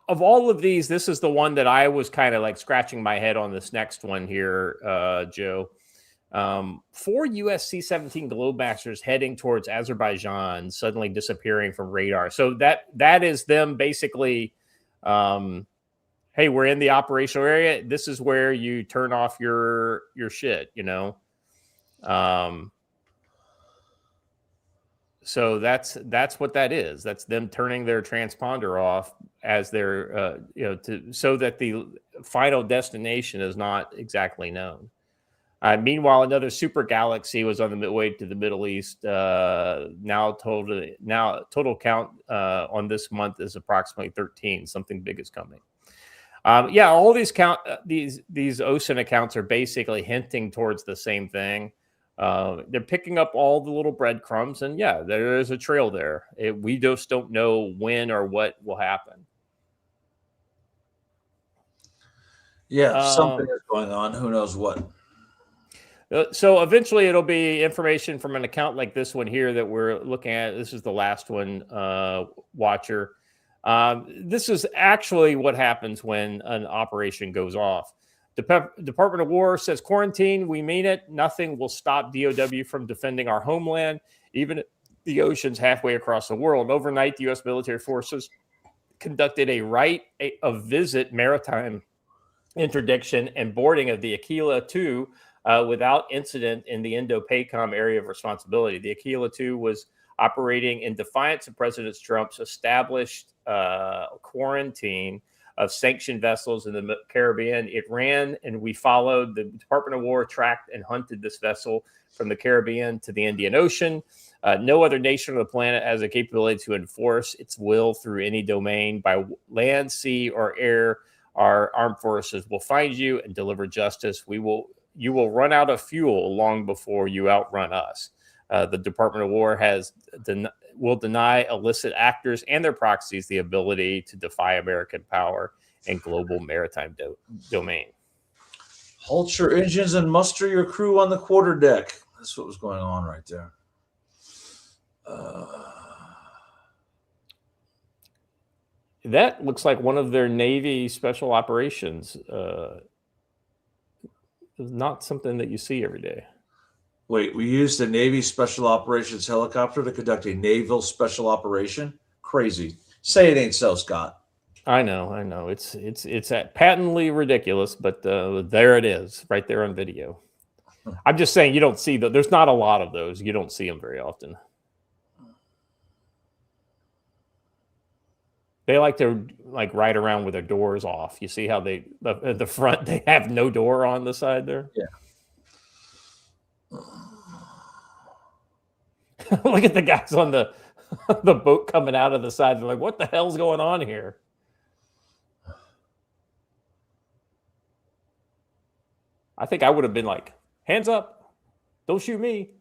Speaker 1: of all of these, this is the one that I was kind of like scratching my head on. This next one here, Joe. 4 U.S. C-17 Globemasters heading towards Azerbaijan, suddenly disappearing from radar. So that is them basically, hey, we're in the operational area. This is where you turn off your shit, So that's what that is. That's them turning their transponder off as they're, so that the final destination is not exactly known. Meanwhile, another super galaxy was on the way to the Middle East. Now total count on this month is approximately 13. Something big is coming. All these these OSINT accounts are basically hinting towards the same thing. They're picking up all the little breadcrumbs, and there is a trail there. We just don't know when or what will happen.
Speaker 3: Something is going on. Who knows what?
Speaker 1: So eventually it'll be information from an account like this one here that we're looking at. This is the last one, Watcher. This is actually what happens when an operation goes off. The Department of War says quarantine. We mean it. Nothing will stop DOW from defending our homeland, even the oceans halfway across the world. Overnight, the U.S. military forces conducted a visit maritime interdiction and boarding of the Aquila 2 without incident in the Indo-PACOM area of responsibility. The Aquila 2 was operating in defiance of President Trump's established quarantine of sanctioned vessels in the Caribbean. It ran, and we followed. The Department of War tracked and hunted this vessel from the Caribbean to the Indian Ocean. No other nation on the planet has the capability to enforce its will through any domain by land, sea, or air. Our armed forces will find you and deliver justice. You will run out of fuel long before you outrun us. The Department of War will deny illicit actors and their proxies the ability to defy American power and global maritime domain.
Speaker 3: Halt your engines and muster your crew on the quarterdeck. That's what was going on right there.
Speaker 1: That looks like one of their Navy special operations. Not something that you see every day.
Speaker 3: Wait, we used a Navy Special Operations helicopter to conduct a naval special operation? Crazy. Say it ain't so, Scott.
Speaker 1: I know. It's patently ridiculous, but there it is, right there on video. I'm just saying you don't see there's not a lot of those. You don't see them very often. They like to ride around with their doors off. You see how the front, they have no door on the side there?
Speaker 3: Yeah.
Speaker 1: Look at the guys on the boat coming out of the side. They're like, what the hell's going on here? I think I would have been like, hands up, don't shoot me,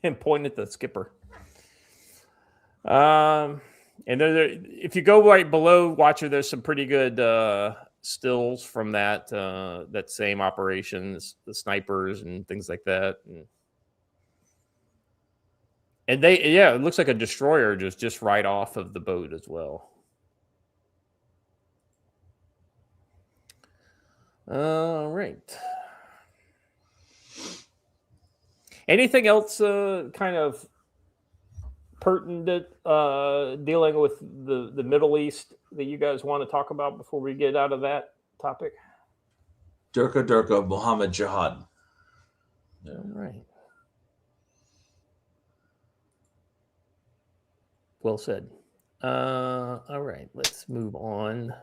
Speaker 1: and point at the skipper. And if you go right below, Watcher, there's some pretty good stills from that same operation, the snipers and things like that. And it looks like a destroyer just right off of the boat as well. All right. Anything else kind of pertinent dealing with the Middle East that you guys want to talk about before we get out of that topic?
Speaker 3: Durka, Muhammad Jihad.
Speaker 1: All right. Well said. All right, let's move on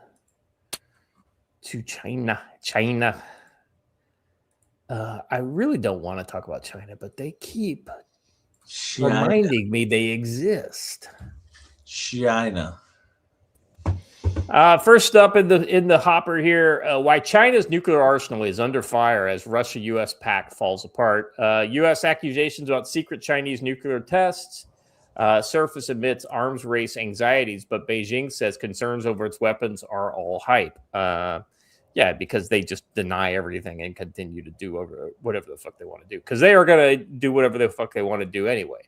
Speaker 1: to China. I really don't want to talk about China, but they keep reminding me they exist.
Speaker 3: China.
Speaker 1: First up in the hopper here, why China's nuclear arsenal is under fire as Russia-U.S. pact falls apart. U.S. accusations about secret Chinese nuclear tests surface amidst arms race anxieties, but Beijing says concerns over its weapons are all hype. Yeah, because they just deny everything and continue to do whatever the fuck they want to do, because they are going to do whatever the fuck they want to do anyway.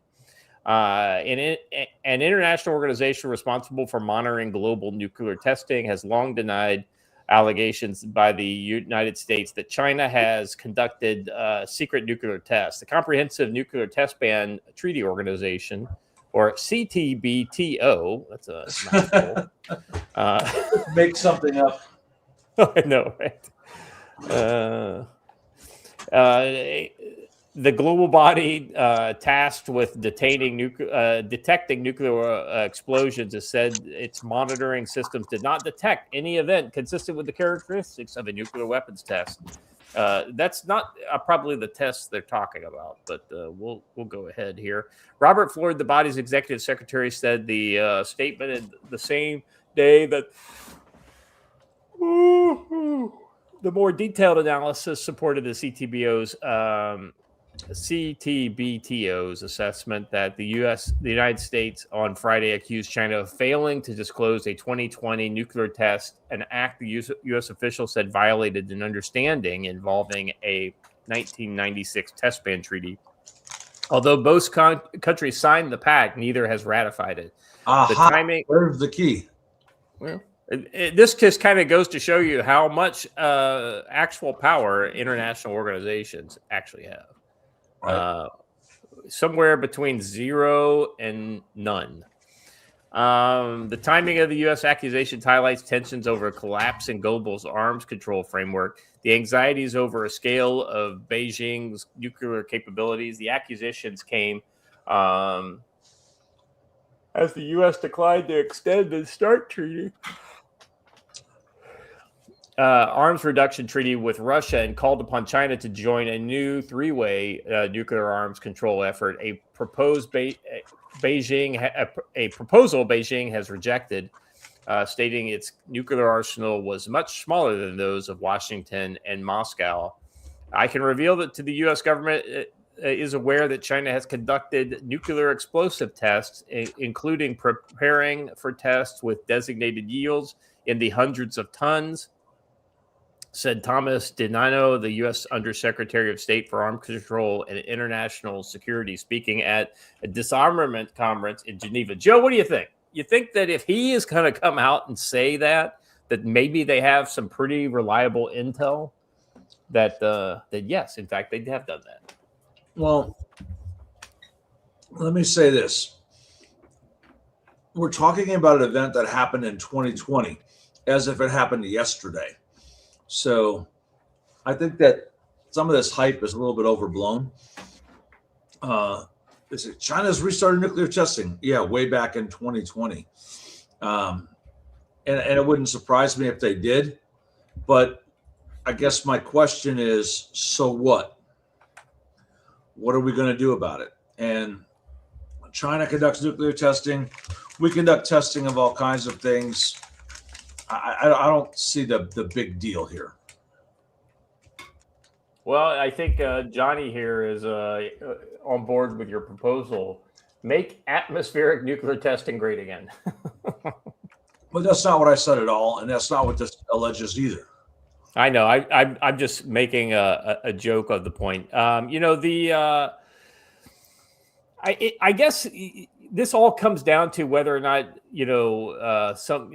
Speaker 1: An international organization responsible for monitoring global nuclear testing has long denied allegations by the United States that China has conducted secret nuclear tests. The Comprehensive Nuclear Test Ban Treaty Organization, or CTBTO, that's a mouthful.
Speaker 3: Make something up.
Speaker 1: I know, right? The global body tasked with detecting nuclear explosions has said its monitoring systems did not detect any event consistent with the characteristics of a nuclear weapons test. That's not probably the test they're talking about, but we'll go ahead here. Robert Floyd, the body's executive secretary, said the statement in the same day that the more detailed analysis supported the CTBTO's assessment that the United States on Friday accused China of failing to disclose a 2020 nuclear test, an act the U.S. official said violated an understanding involving a 1996 test ban treaty. Although both countries signed the pact, neither has ratified it. The timing.
Speaker 3: Where's the key?
Speaker 1: Well, this just kind of goes to show you how much actual power international organizations actually have. Right. Somewhere between 0 and none. The timing of the U.S. accusations highlights tensions over a collapse in global arms control framework, the anxieties over a scale of Beijing's nuclear capabilities. The accusations came as the U.S. declined to extend the START treaty. Arms reduction treaty with Russia and called upon China to join a new three-way nuclear arms control effort. A proposal Beijing has rejected, stating its nuclear arsenal was much smaller than those of Washington and Moscow. I can reveal that to the U.S. government is aware that China has conducted nuclear explosive tests, including preparing for tests with designated yields in the hundreds of tons, said Thomas DiNanno, the U.S. Undersecretary of State for Arms Control and International Security, speaking at a disarmament conference in Geneva. Joe, what do you think? You think that if he is going to come out and say that maybe they have some pretty reliable intel that yes, in fact, they have done that?
Speaker 3: Well, let me say this. We're talking about an event that happened in 2020 as if it happened yesterday. So I think that some of this hype is a little bit overblown. China's restarted nuclear testing. Yeah, way back in 2020. And it wouldn't surprise me if they did. But I guess my question is, so what? What are we going to do about it? And China conducts nuclear testing. We conduct testing of all kinds of things. I don't see the big deal here.
Speaker 1: Well, I think Johnny here is on board with your proposal. Make atmospheric nuclear testing great again.
Speaker 3: But that's not what I said at all, and that's not what this alleges either.
Speaker 1: I know. I'm just making a joke of the point. I guess this all comes down to whether or not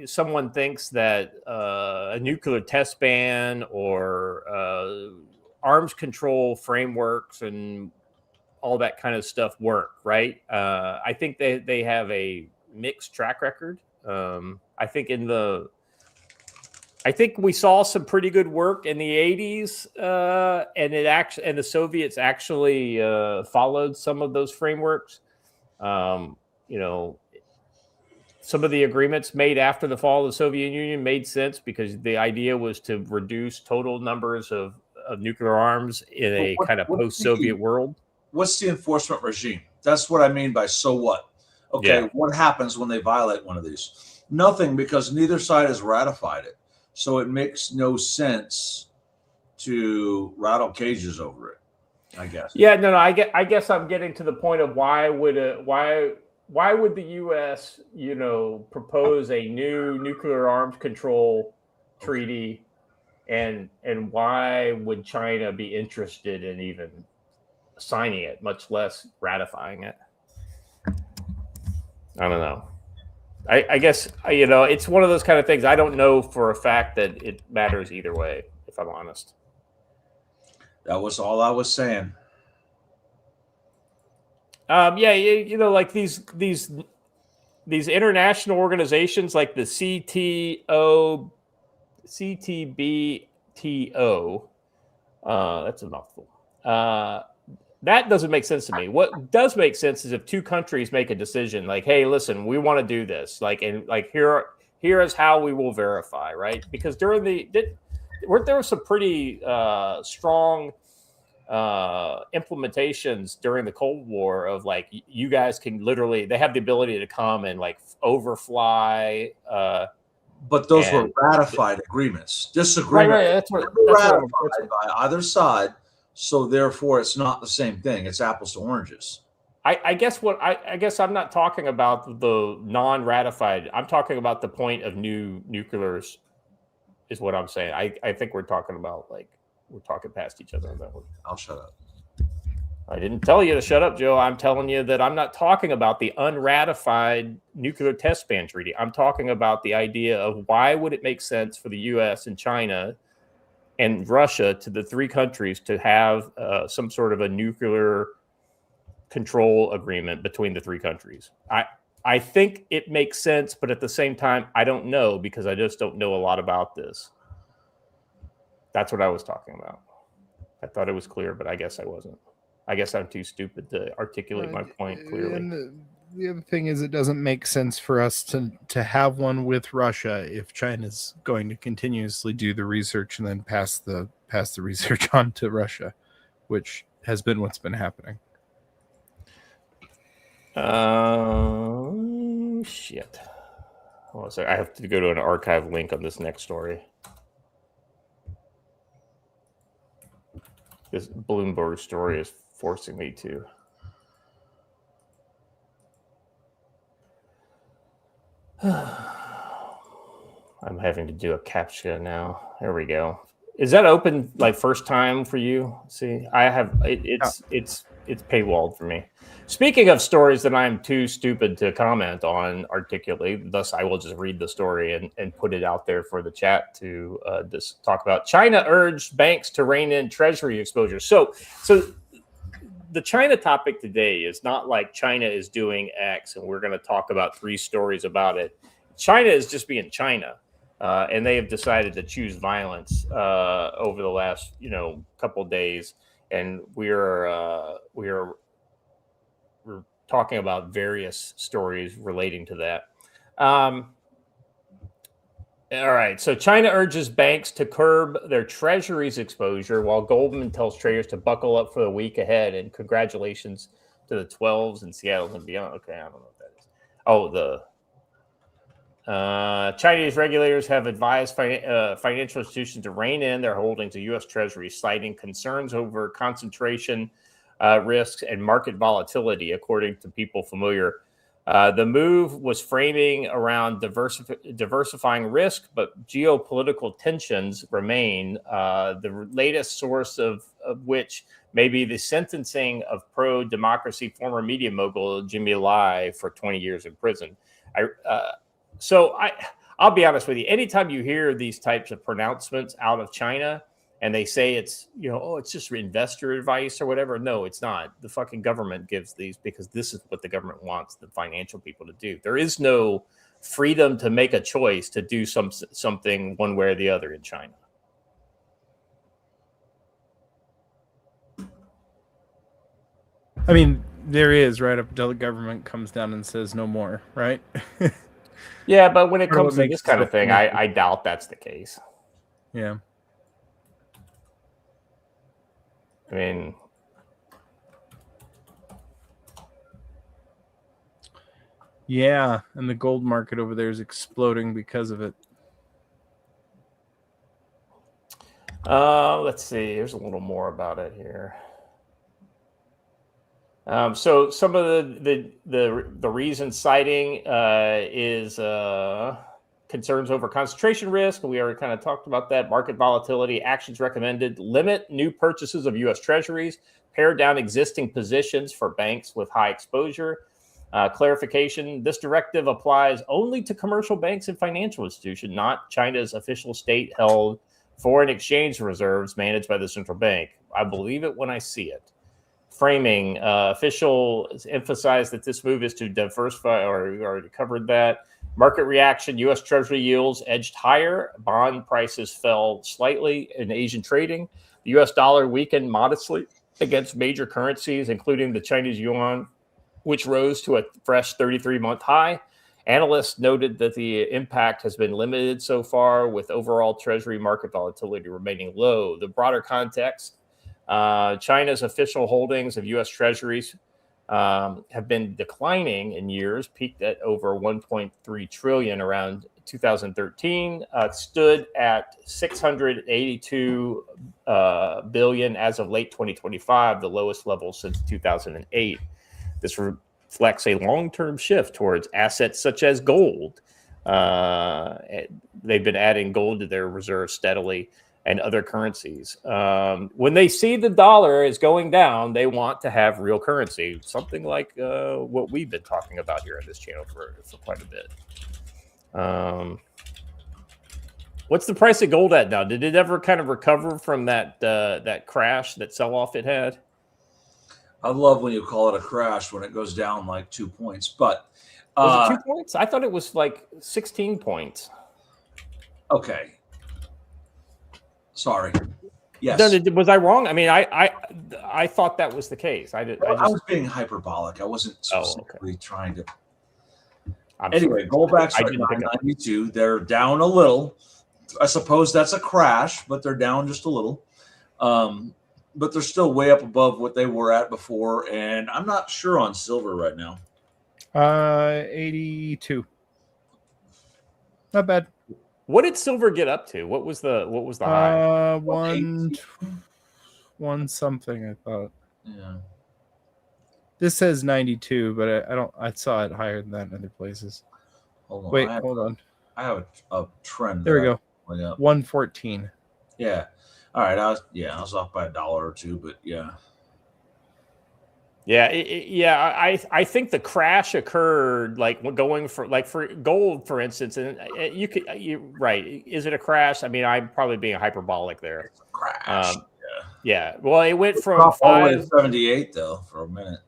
Speaker 1: someone thinks that a nuclear test ban or arms control frameworks and all that kind of stuff work, right? I think they have a mixed track record. I think we saw some pretty good work in the 80s, and the Soviets actually followed some of those frameworks. Some of the agreements made after the fall of the Soviet Union made sense because the idea was to reduce total numbers of nuclear arms in a kind of post-Soviet world.
Speaker 3: What's the enforcement regime? That's what I mean by so what? Okay, yeah. What happens when they violate one of these? Nothing, because neither side has ratified it. So it makes no sense to rattle cages over it, I guess.
Speaker 1: Yeah, no. I guess I'm getting to the point of why would the U.S. propose a new nuclear arms control treaty, and why would China be interested in even signing it, much less ratifying it? I don't know. I guess, it's one of those kind of things. I don't know for a fact that it matters either way, if I'm honest.
Speaker 3: That was all I was saying.
Speaker 1: Like these international organizations like the CTBTO, that's a mouthful. That doesn't make sense to me. What does make sense is if two countries make a decision, like, "Hey, listen, we want to do this," here is how we will verify, right? Because there were some pretty strong implementations during the Cold War of like you guys can literally, they have the ability to come and like overfly.
Speaker 3: But those were ratified agreements. Disagreement.
Speaker 1: Right. That's
Speaker 3: ratified by either side. So therefore, it's not the same thing. It's apples to oranges.
Speaker 1: I guess I'm not talking about the non-ratified. I'm talking about the point of new nuclears, is what I'm saying. I think we're talking about we're talking past each other on that one.
Speaker 3: I'll shut up.
Speaker 1: I didn't tell you to shut up, Joe. I'm telling you that I'm not talking about the unratified nuclear test ban treaty. I'm talking about the idea of why would it make sense for the U.S. and China and Russia, to the three countries, to have some sort of a nuclear control agreement between the three countries. I think it makes sense, but at the same time, I don't know because I just don't know a lot about this. That's what I was talking about. I thought it was clear, but I guess I wasn't. I guess I'm too stupid to articulate my point clearly.
Speaker 2: And the other thing is, it doesn't make sense for us to have one with Russia if China's going to continuously do the research and then pass the research on to Russia, which has been what's been happening.
Speaker 1: Shit. Hold on a second. I have to go to an archive link on this next story. This Bloomberg story is forcing me to. I'm having to do a CAPTCHA now. There we go. Is that open first time for you? See, I have it's paywalled for me. Speaking of stories that I'm too stupid to comment on articulately, thus I will just read the story and put it out there for the chat to just talk about. China urged banks to rein in treasury exposure. So the China topic today is not like China is doing X and we're going to talk about 3 stories about it. China is just being China, and they have decided to choose violence over the last couple of days, and we're talking about various stories relating to that. All right, so China urges banks to curb their treasuries exposure while Goldman tells traders to buckle up for the week ahead. And congratulations to the 12s in Seattle and beyond. Okay, I don't know what that is. Oh, the Chinese regulators have advised financial institutions to rein in their holdings of U.S. Treasuries, citing concerns over concentration risks and market volatility, according to people familiar The move was framing around diversifying risk, but geopolitical tensions remain. The latest source of which may be the sentencing of pro-democracy former media mogul Jimmy Lai for 20 years in prison. I'll be honest with you. Anytime you hear these types of pronouncements out of China, and they say it's, it's just investor advice or whatever. No, it's not. The fucking government gives these because this is what the government wants the financial people to do. There is no freedom to make a choice to do something one way or the other in China.
Speaker 2: I mean, there is, right up until the government comes down and says no more, right?
Speaker 1: Yeah, but when it comes to this kind of thing, I doubt that's the case.
Speaker 2: Yeah.
Speaker 1: I mean,
Speaker 2: yeah, and the gold market over there is exploding because of it.
Speaker 1: Let's see. There's a little more about it here. So some of the reason citing is concerns over concentration risk. We already kind of talked about that. Market volatility, actions recommended, limit new purchases of U.S. Treasuries, pare down existing positions for banks with high exposure. Clarification, this directive applies only to commercial banks and financial institutions, not China's official state-held foreign exchange reserves managed by the central bank. I believe it when I see it. Framing, officials emphasize that this move is to diversify, or we already covered that. Market reaction, U.S. Treasury yields edged higher. Bond prices fell slightly in Asian trading. The U.S. dollar weakened modestly against major currencies, including the Chinese yuan, which rose to a fresh 33-month high. Analysts noted that the impact has been limited so far, with overall Treasury market volatility remaining low. The broader context, China's official holdings of U.S. Treasuries have been declining in years, peaked at over 1.3 trillion around 2013, stood at 682 billion as of late 2025, the lowest level since 2008. This reflects a long-term shift towards assets such as gold. They've been adding gold to their reserves steadily, and other currencies. When they see the dollar is going down, they want to have real currency, something like what we've been talking about here on this channel for quite a bit. What's the price of gold at now? Did it ever kind of recover from that crash, that sell-off it had?
Speaker 3: I love when you call it a crash when it goes down like 2 points, but
Speaker 1: was it 2 points? I thought it was like 16 points.
Speaker 3: Okay. Sorry. Yes.
Speaker 1: Was I wrong? I mean, I thought that was the case. I
Speaker 3: was being hyperbolic. I wasn't specifically trying to.
Speaker 1: Anyway,
Speaker 3: goldbacks are at 992. They're down a little. I suppose that's a crash, but they're down just a little. But they're still way up above what they were at before. And I'm not sure on silver right now.
Speaker 2: 82. Not bad.
Speaker 1: What did silver get up to? What was the high?
Speaker 2: One something, I thought.
Speaker 3: Yeah.
Speaker 2: This says 92, but I saw it higher than that in other places.
Speaker 3: Hold on.
Speaker 2: Wait, hold on.
Speaker 3: I have a trend.
Speaker 2: There we go. 114.
Speaker 3: Yeah. All right. I was off by $1 or $2, but yeah.
Speaker 1: Yeah, I think the crash occurred like going for gold, for instance, and you're right. Is it a crash? I mean, I'm probably being hyperbolic there.
Speaker 3: It's a crash.
Speaker 1: Yeah. Well, it went from
Speaker 3: all the way to 78 though for a minute.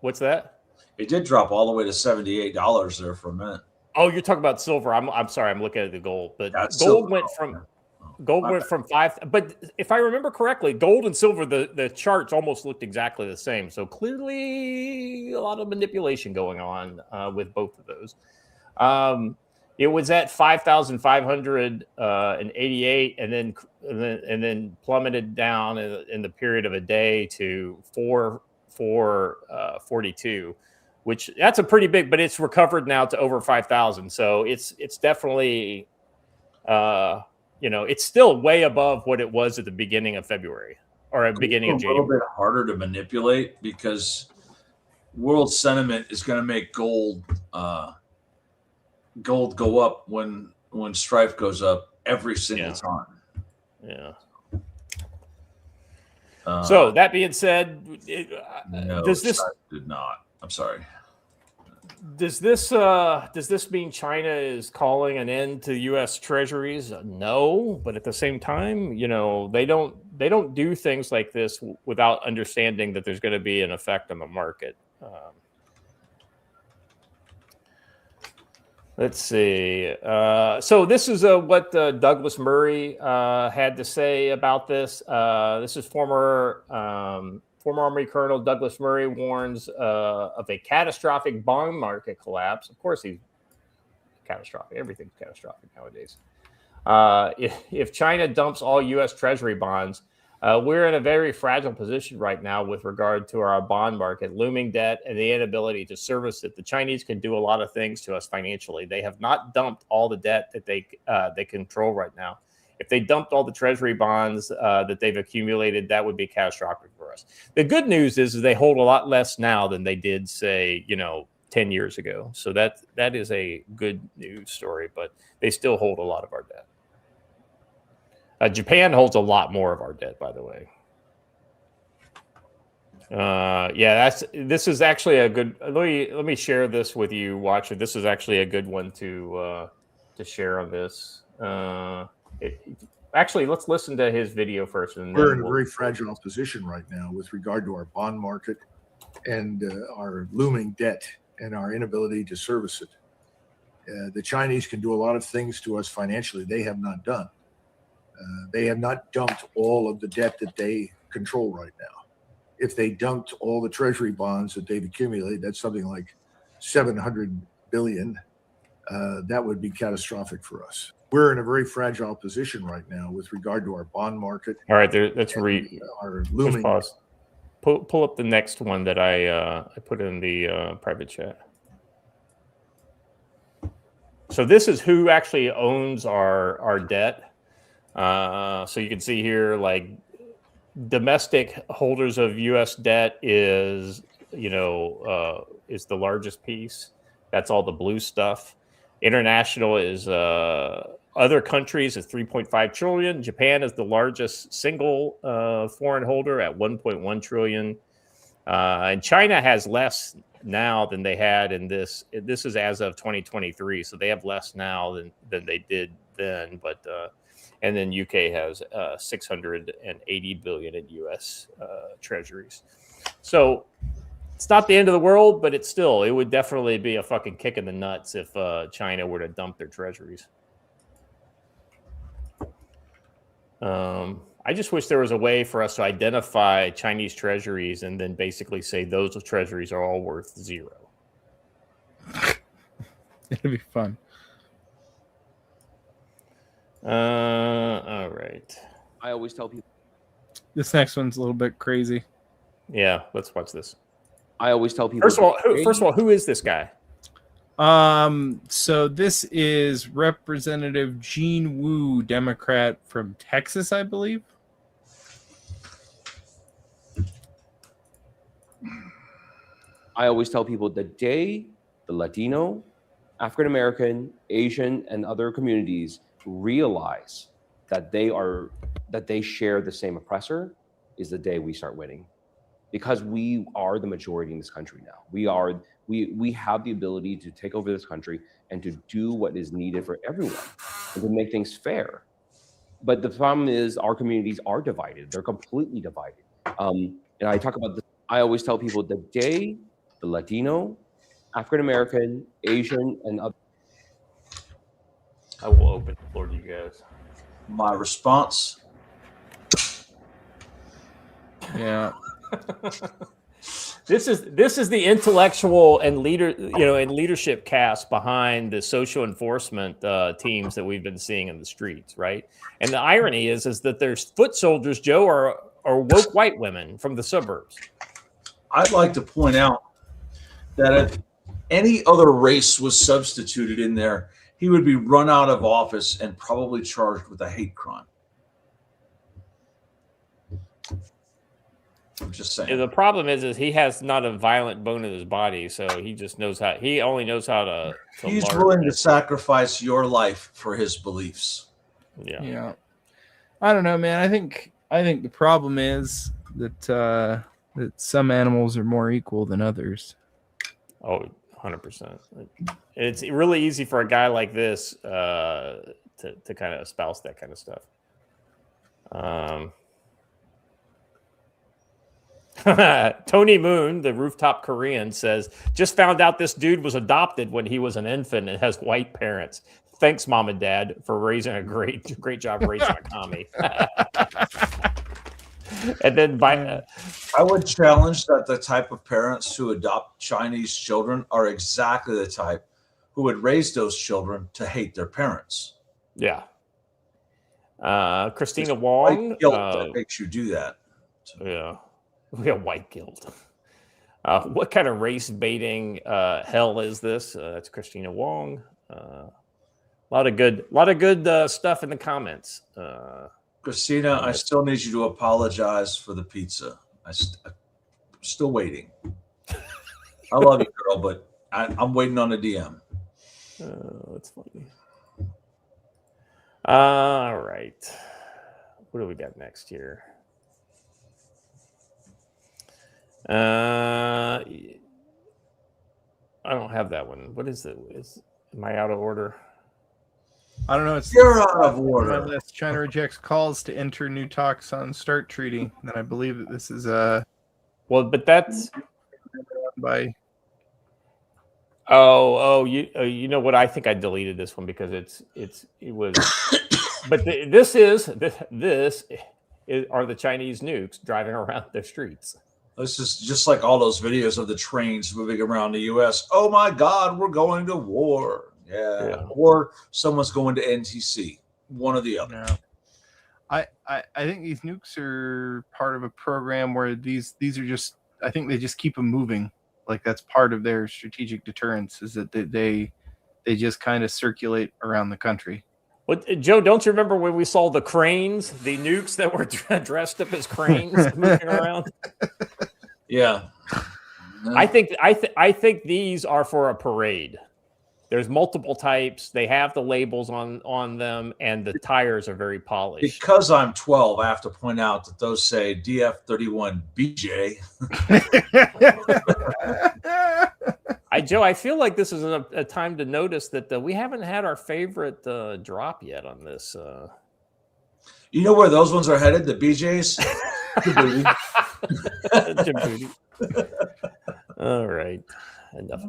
Speaker 1: What's that?
Speaker 3: It did drop all the way to $78 there for a minute.
Speaker 1: Oh, you're talking about silver. I'm sorry, I'm looking at the gold, but
Speaker 3: gold
Speaker 1: went from. Gold went from 5, but if I remember correctly, gold and silver, the charts almost looked exactly the same. So clearly, a lot of manipulation going on with both of those. It was at 5,588, and then plummeted down in the period of a day to 442, which that's a pretty big. But it's recovered now to over 5,000. So it's definitely. It's still way above what it was at the beginning of February or at the beginning of January.
Speaker 3: A little bit harder to manipulate because world sentiment is going to make gold go up when strife goes up every single time.
Speaker 1: Yeah. So that being said,
Speaker 3: no,
Speaker 1: does this
Speaker 3: did not? I'm sorry.
Speaker 1: Does this mean China is calling an end to U.S. treasuries? No, but at the same time, they don't do things like this without understanding that there's going to be an effect on the market. Let's see. So this is what Douglas Murray had to say about this. This is former Army Colonel Douglas Murray warns of a catastrophic bond market collapse. Of course, he's catastrophic. Everything's catastrophic nowadays. If China dumps all U.S. Treasury bonds, we're in a very fragile position right now with regard to our bond market, looming debt, and the inability to service it. The Chinese can do a lot of things to us financially. They have not dumped all the debt that they control right now. If they dumped all the Treasury bonds that they've accumulated, that would be catastrophic for us. The good news is they hold a lot less now than they did, say, 10 years ago. So that is a good news story, but they still hold a lot of our debt. Japan holds a lot more of our debt, by the way. This is actually a good. Let me share this with you, Watcher. This is actually a good one to share on this. Actually, let's listen to his video first. And
Speaker 7: we're in a very fragile position right now with regard to our bond market and our looming debt and our inability to service it. The Chinese can do a lot of things to us financially. They have not done. They have not dumped all of the debt that they control right now. If they dumped all the treasury bonds that they've accumulated, that's something like 700 billion. That would be catastrophic for us. We're in a very fragile position right now with regard to our bond market.
Speaker 1: All right, let's
Speaker 7: our looming.
Speaker 1: Pause. Pull up the next one that I put in the private chat. So this is who actually owns our debt. So you can see here, like, domestic holders of U.S. debt is the largest piece. That's all the blue stuff. International is other countries is 3.5 trillion. Japan is the largest single foreign holder at 1.1 trillion. And China has less now than they had in this. This is as of 2023, so they have less now than they did then. But and then UK has 680 billion in U.S. treasuries. So it's not the end of the world, but it would definitely be a fucking kick in the nuts if China were to dump their treasuries. I just wish there was a way for us to identify Chinese treasuries and then basically say those treasuries are all worth zero.
Speaker 2: It'd be fun.
Speaker 1: All right.
Speaker 8: I always tell people.
Speaker 2: This next one's a little bit crazy.
Speaker 1: Yeah, let's watch this.
Speaker 8: I always tell people.
Speaker 1: First of all, who is this guy?
Speaker 2: So this is Representative Gene Wu, Democrat from Texas, I believe.
Speaker 8: I always tell people the day the Latino, African American, Asian, and other communities realize that they share the same oppressor is the day we start winning, because we are the majority in this country now. We have the ability to take over this country and to do what is needed for everyone and to make things fair. But the problem is our communities are divided. They're completely divided. And I talk about this. I always tell people the day the Latino, African American, Asian, and other.
Speaker 1: I will open the floor to you guys.
Speaker 3: My response.
Speaker 2: Yeah.
Speaker 1: This is the intellectual and leadership cast behind the social enforcement teams that we've been seeing in the streets, right? And the irony is that there's foot soldiers, Joe, are woke white women from the suburbs.
Speaker 3: I'd like to point out that if any other race was substituted in there, he would be run out of office and probably charged with a hate crime. I'm just saying.
Speaker 1: The problem is he has not a violent bone in his body, so he just knows how. He only knows how to
Speaker 3: He's
Speaker 1: learn
Speaker 3: willing to
Speaker 1: this.
Speaker 3: sacrifice your life for his beliefs.
Speaker 2: Yeah. I don't know, man. I think the problem is that some animals are more equal than others.
Speaker 1: Oh, 100%. It's really easy for a guy like this to kind of espouse that kind of stuff. Tony Moon, the rooftop Korean, says, just found out this dude was adopted when he was an infant and has white parents. Thanks, Mom and Dad, for raising a great job raising a commie. And then
Speaker 3: I would challenge that the type of parents who adopt Chinese children are exactly the type who would raise those children to hate their parents.
Speaker 1: Yeah. Christina
Speaker 3: It's
Speaker 1: Wong.
Speaker 3: white guilt that makes you do that.
Speaker 1: Yeah. We have white guilt. What kind of race baiting hell is this? That's Christina Wong. A lot of good stuff in the comments.
Speaker 3: Christina, I still need you to apologize for the pizza. I'm still waiting. I love you, girl, but I'm waiting on a DM.
Speaker 1: That's funny. All right. What do we got next here? I don't have that one. What is it? Am I out of order?
Speaker 2: I don't know.
Speaker 3: You're out of order.
Speaker 2: My list. China rejects calls to enter new talks on START treaty. And I believe that this is
Speaker 1: well, but that's
Speaker 2: by.
Speaker 1: You know what? I think I deleted this one because it was. But this are the Chinese nukes driving around the streets.
Speaker 3: This is just like all those videos of the trains moving around the U.S. Oh my God, we're going to war. Yeah. Or someone's going to NTC. One or the other.
Speaker 2: No. I think these nukes are part of a program where these are just. I think they just keep them moving. Like that's part of their strategic deterrence. Is that they just kind of circulate around the country.
Speaker 1: What, Joe? Don't you remember when we saw the cranes, the nukes that were dressed up as cranes moving around?
Speaker 3: Yeah.
Speaker 1: I think these are for a parade. There's multiple types. They have the labels on them, and the tires are very polished.
Speaker 3: Because I'm 12, I have to point out that those say DF31BJ.
Speaker 1: Joe, I feel like this is a time to notice that we haven't had our favorite drop yet on this.
Speaker 3: You know where those ones are headed? The BJs?
Speaker 1: Djibouti. All right.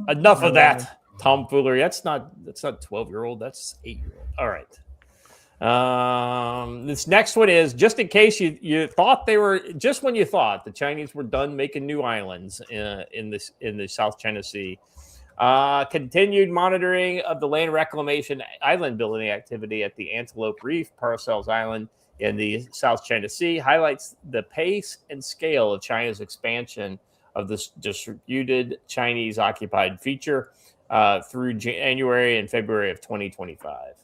Speaker 1: Enough of that. Tomfoolery. That's not 12-year-old. That's 8-year-old. All right. This next one is just in case you thought they were just when you thought the Chinese were done making new islands in the South China Sea. Continued monitoring of the land reclamation island building activity at the Antelope Reef, Paracels Island in the South China Sea highlights the pace and scale of China's expansion of this distributed Chinese occupied feature through January and February of 2025.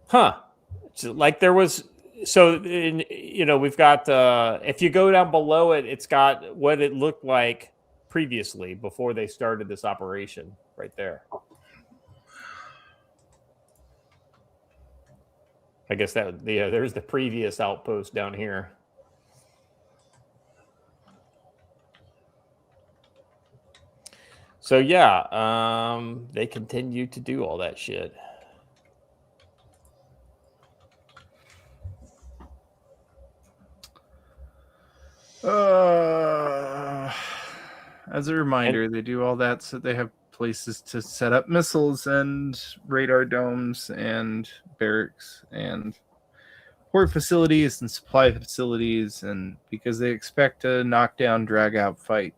Speaker 1: Huh. So, like there was, we've got, if you go down below it, it's got what it looked like previously before they started this operation right there. I guess there's the previous outpost down here. So yeah, they continue to do all that shit.
Speaker 2: As a reminder, they do all that so they have places to set up missiles and radar domes and barracks and port facilities and supply facilities, and because they expect a knockdown, drag out fight.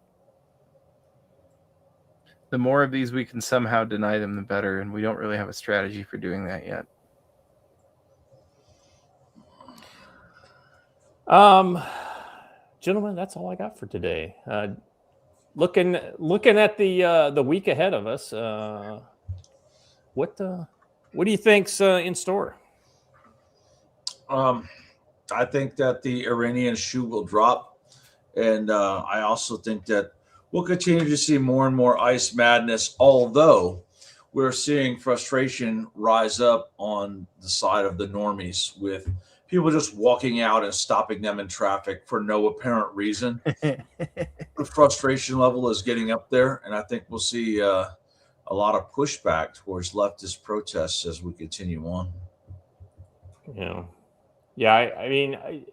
Speaker 2: The more of these we can somehow deny them, the better, and we don't really have a strategy for doing that yet.
Speaker 1: Gentlemen, that's all I got for today. Looking at the week ahead of us, what do you think's in store?
Speaker 3: I think that the Iranian shoe will drop And I also think that we'll continue to see more and more ICE madness, although we're seeing frustration rise up on the side of the normies with people just walking out and stopping them in traffic for no apparent reason. The frustration level is getting up there, and I think we'll see a lot of pushback towards leftist protests as we continue on.
Speaker 1: Yeah. I mean,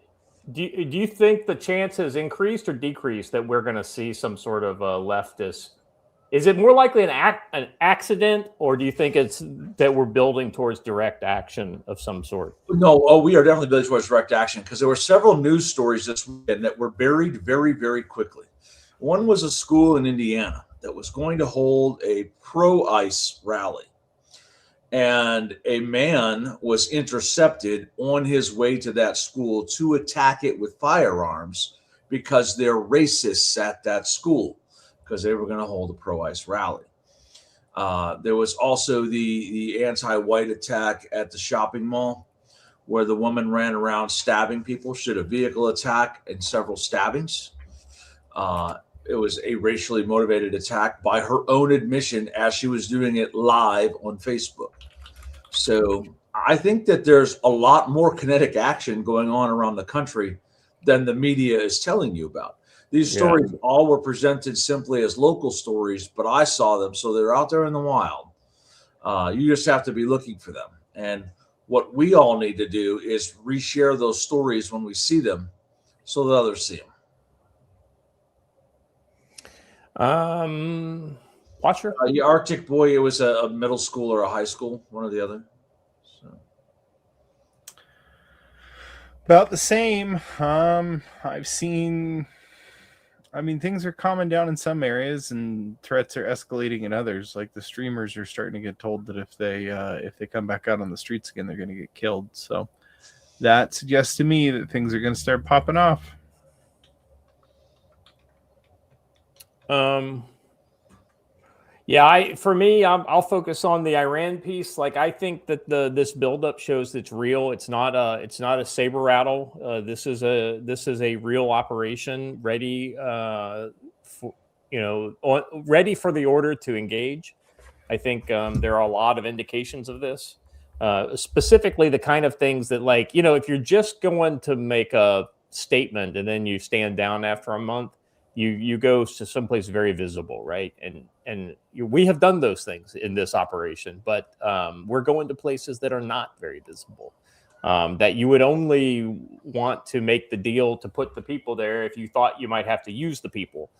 Speaker 1: do you think the chance has increased or decreased that we're going to see some sort of leftist? Is it more likely an accident, or do you think it's that we're building towards direct action of some sort?
Speaker 3: No, we are definitely building towards direct action because there were several news stories this weekend that were buried very, very quickly. One was a school in Indiana that was going to hold a pro-ICE rally, and a man was intercepted on his way to that school to attack it with firearms because they're racists at that school, because they were going to hold a pro-ICE rally. There was also the anti-white attack at the shopping mall where the woman ran around stabbing people. She had a vehicle attack and several stabbings. It was a racially motivated attack by her own admission as she was doing it live on Facebook. So I think that there's a lot more kinetic action going on around the country than the media is telling you about. These stories all were presented simply as local stories, but I saw them, so they're out there in the wild. You just have to be looking for them. And what we all need to do is reshare those stories when we see them so that others see them.
Speaker 1: Watcher?
Speaker 3: Arctic Boy, it was a middle school or a high school, one or the other. So.
Speaker 2: About the same. I've seen... I mean, things are calming down in some areas, and threats are escalating in others. Like the streamers are starting to get told that if they come back out on the streets again, they're going to get killed. So that suggests to me that things are going to start popping off.
Speaker 1: Yeah, for me, I'll focus on the Iran piece. Like, I think that this buildup shows that it's real. It's not a saber rattle. This is a real operation ready, ready for the order to engage. I think there are a lot of indications of this, specifically the kind of things that, like, if you're just going to make a statement and then you stand down after a month, you go to someplace very visible, right? And we have done those things in this operation, but we're going to places that are not very visible, that you would only want to make the deal to put the people there if you thought you might have to use the people.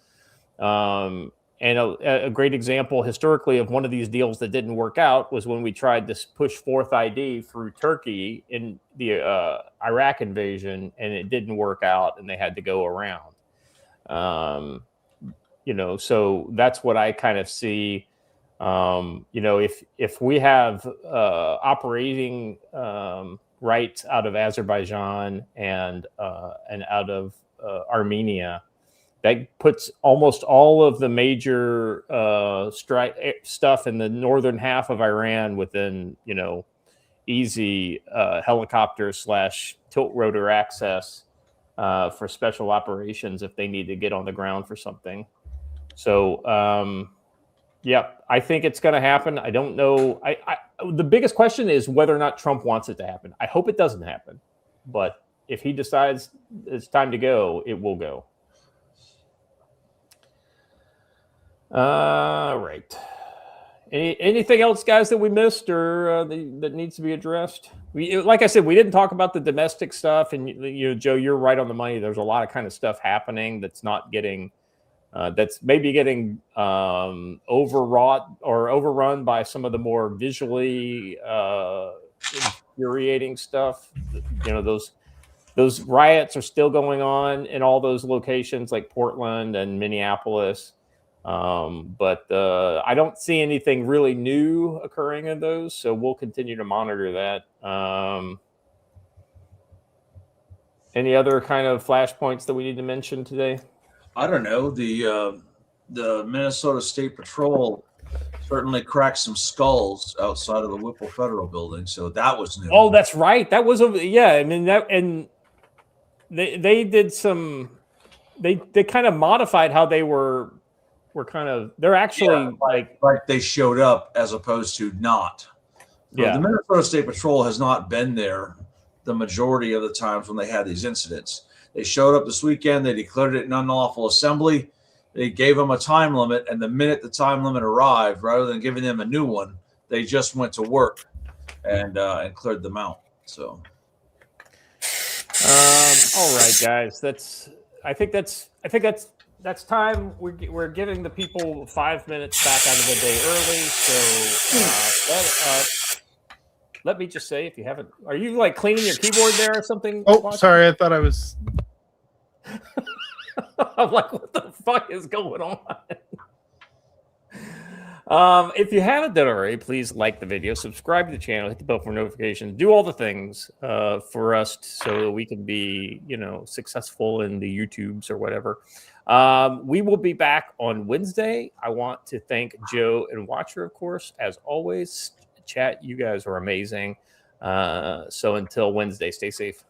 Speaker 1: And a great example historically of one of these deals that didn't work out was when we tried to push Fourth ID through Turkey in the Iraq invasion, and it didn't work out, and they had to go around. So that's what I kind of see. If we have operating rights out of Azerbaijan and out of Armenia, that puts almost all of the major stuff in the northern half of Iran within easy helicopter / tilt rotor access for special operations if they need to get on the ground for something. So, I think it's going to happen. I don't know. The biggest question is whether or not Trump wants it to happen. I hope it doesn't happen. But if he decides it's time to go, it will go. Right. Anything else, guys, that we missed or that needs to be addressed? Like I said, we didn't talk about the domestic stuff, and Joe, you're right on the money. There's a lot of kind of stuff happening that's not getting, that's maybe getting overwrought or overrun by some of the more visually infuriating stuff. Those riots are still going on in all those locations like Portland and Minneapolis. But I don't see anything really new occurring in those, so we'll continue to monitor that. Any other kind of flashpoints that we need to mention today?
Speaker 3: I don't know. The Minnesota State Patrol certainly cracked some skulls outside of the Whipple Federal Building, so that was new.
Speaker 1: Oh, that's right. That was they did some. they kind of modified how they were kind of. They're actually like
Speaker 3: they showed up as opposed to not. So the Minnesota State Patrol has not been there the majority of the times when they had these incidents. They showed up this weekend. They declared it an unlawful assembly. They gave them a time limit, and the minute the time limit arrived, rather than giving them a new one, they just went to work and cleared them out. So,
Speaker 1: all right, guys. I think that's time. We're giving the people 5 minutes back out of the day early. So let me just say, if you haven't, are you like cleaning your keyboard there or something?
Speaker 2: Oh, sorry. I thought I was.
Speaker 1: I'm like, what the fuck is going on? If you haven't done already, please like the video, subscribe to the channel, hit the bell for notifications, do all the things for us so that we can be, successful in the YouTubes or whatever. We will be back on Wednesday. I want to thank Joe and Watcher, of course, as always. Chat, you guys are amazing. So until Wednesday, stay safe.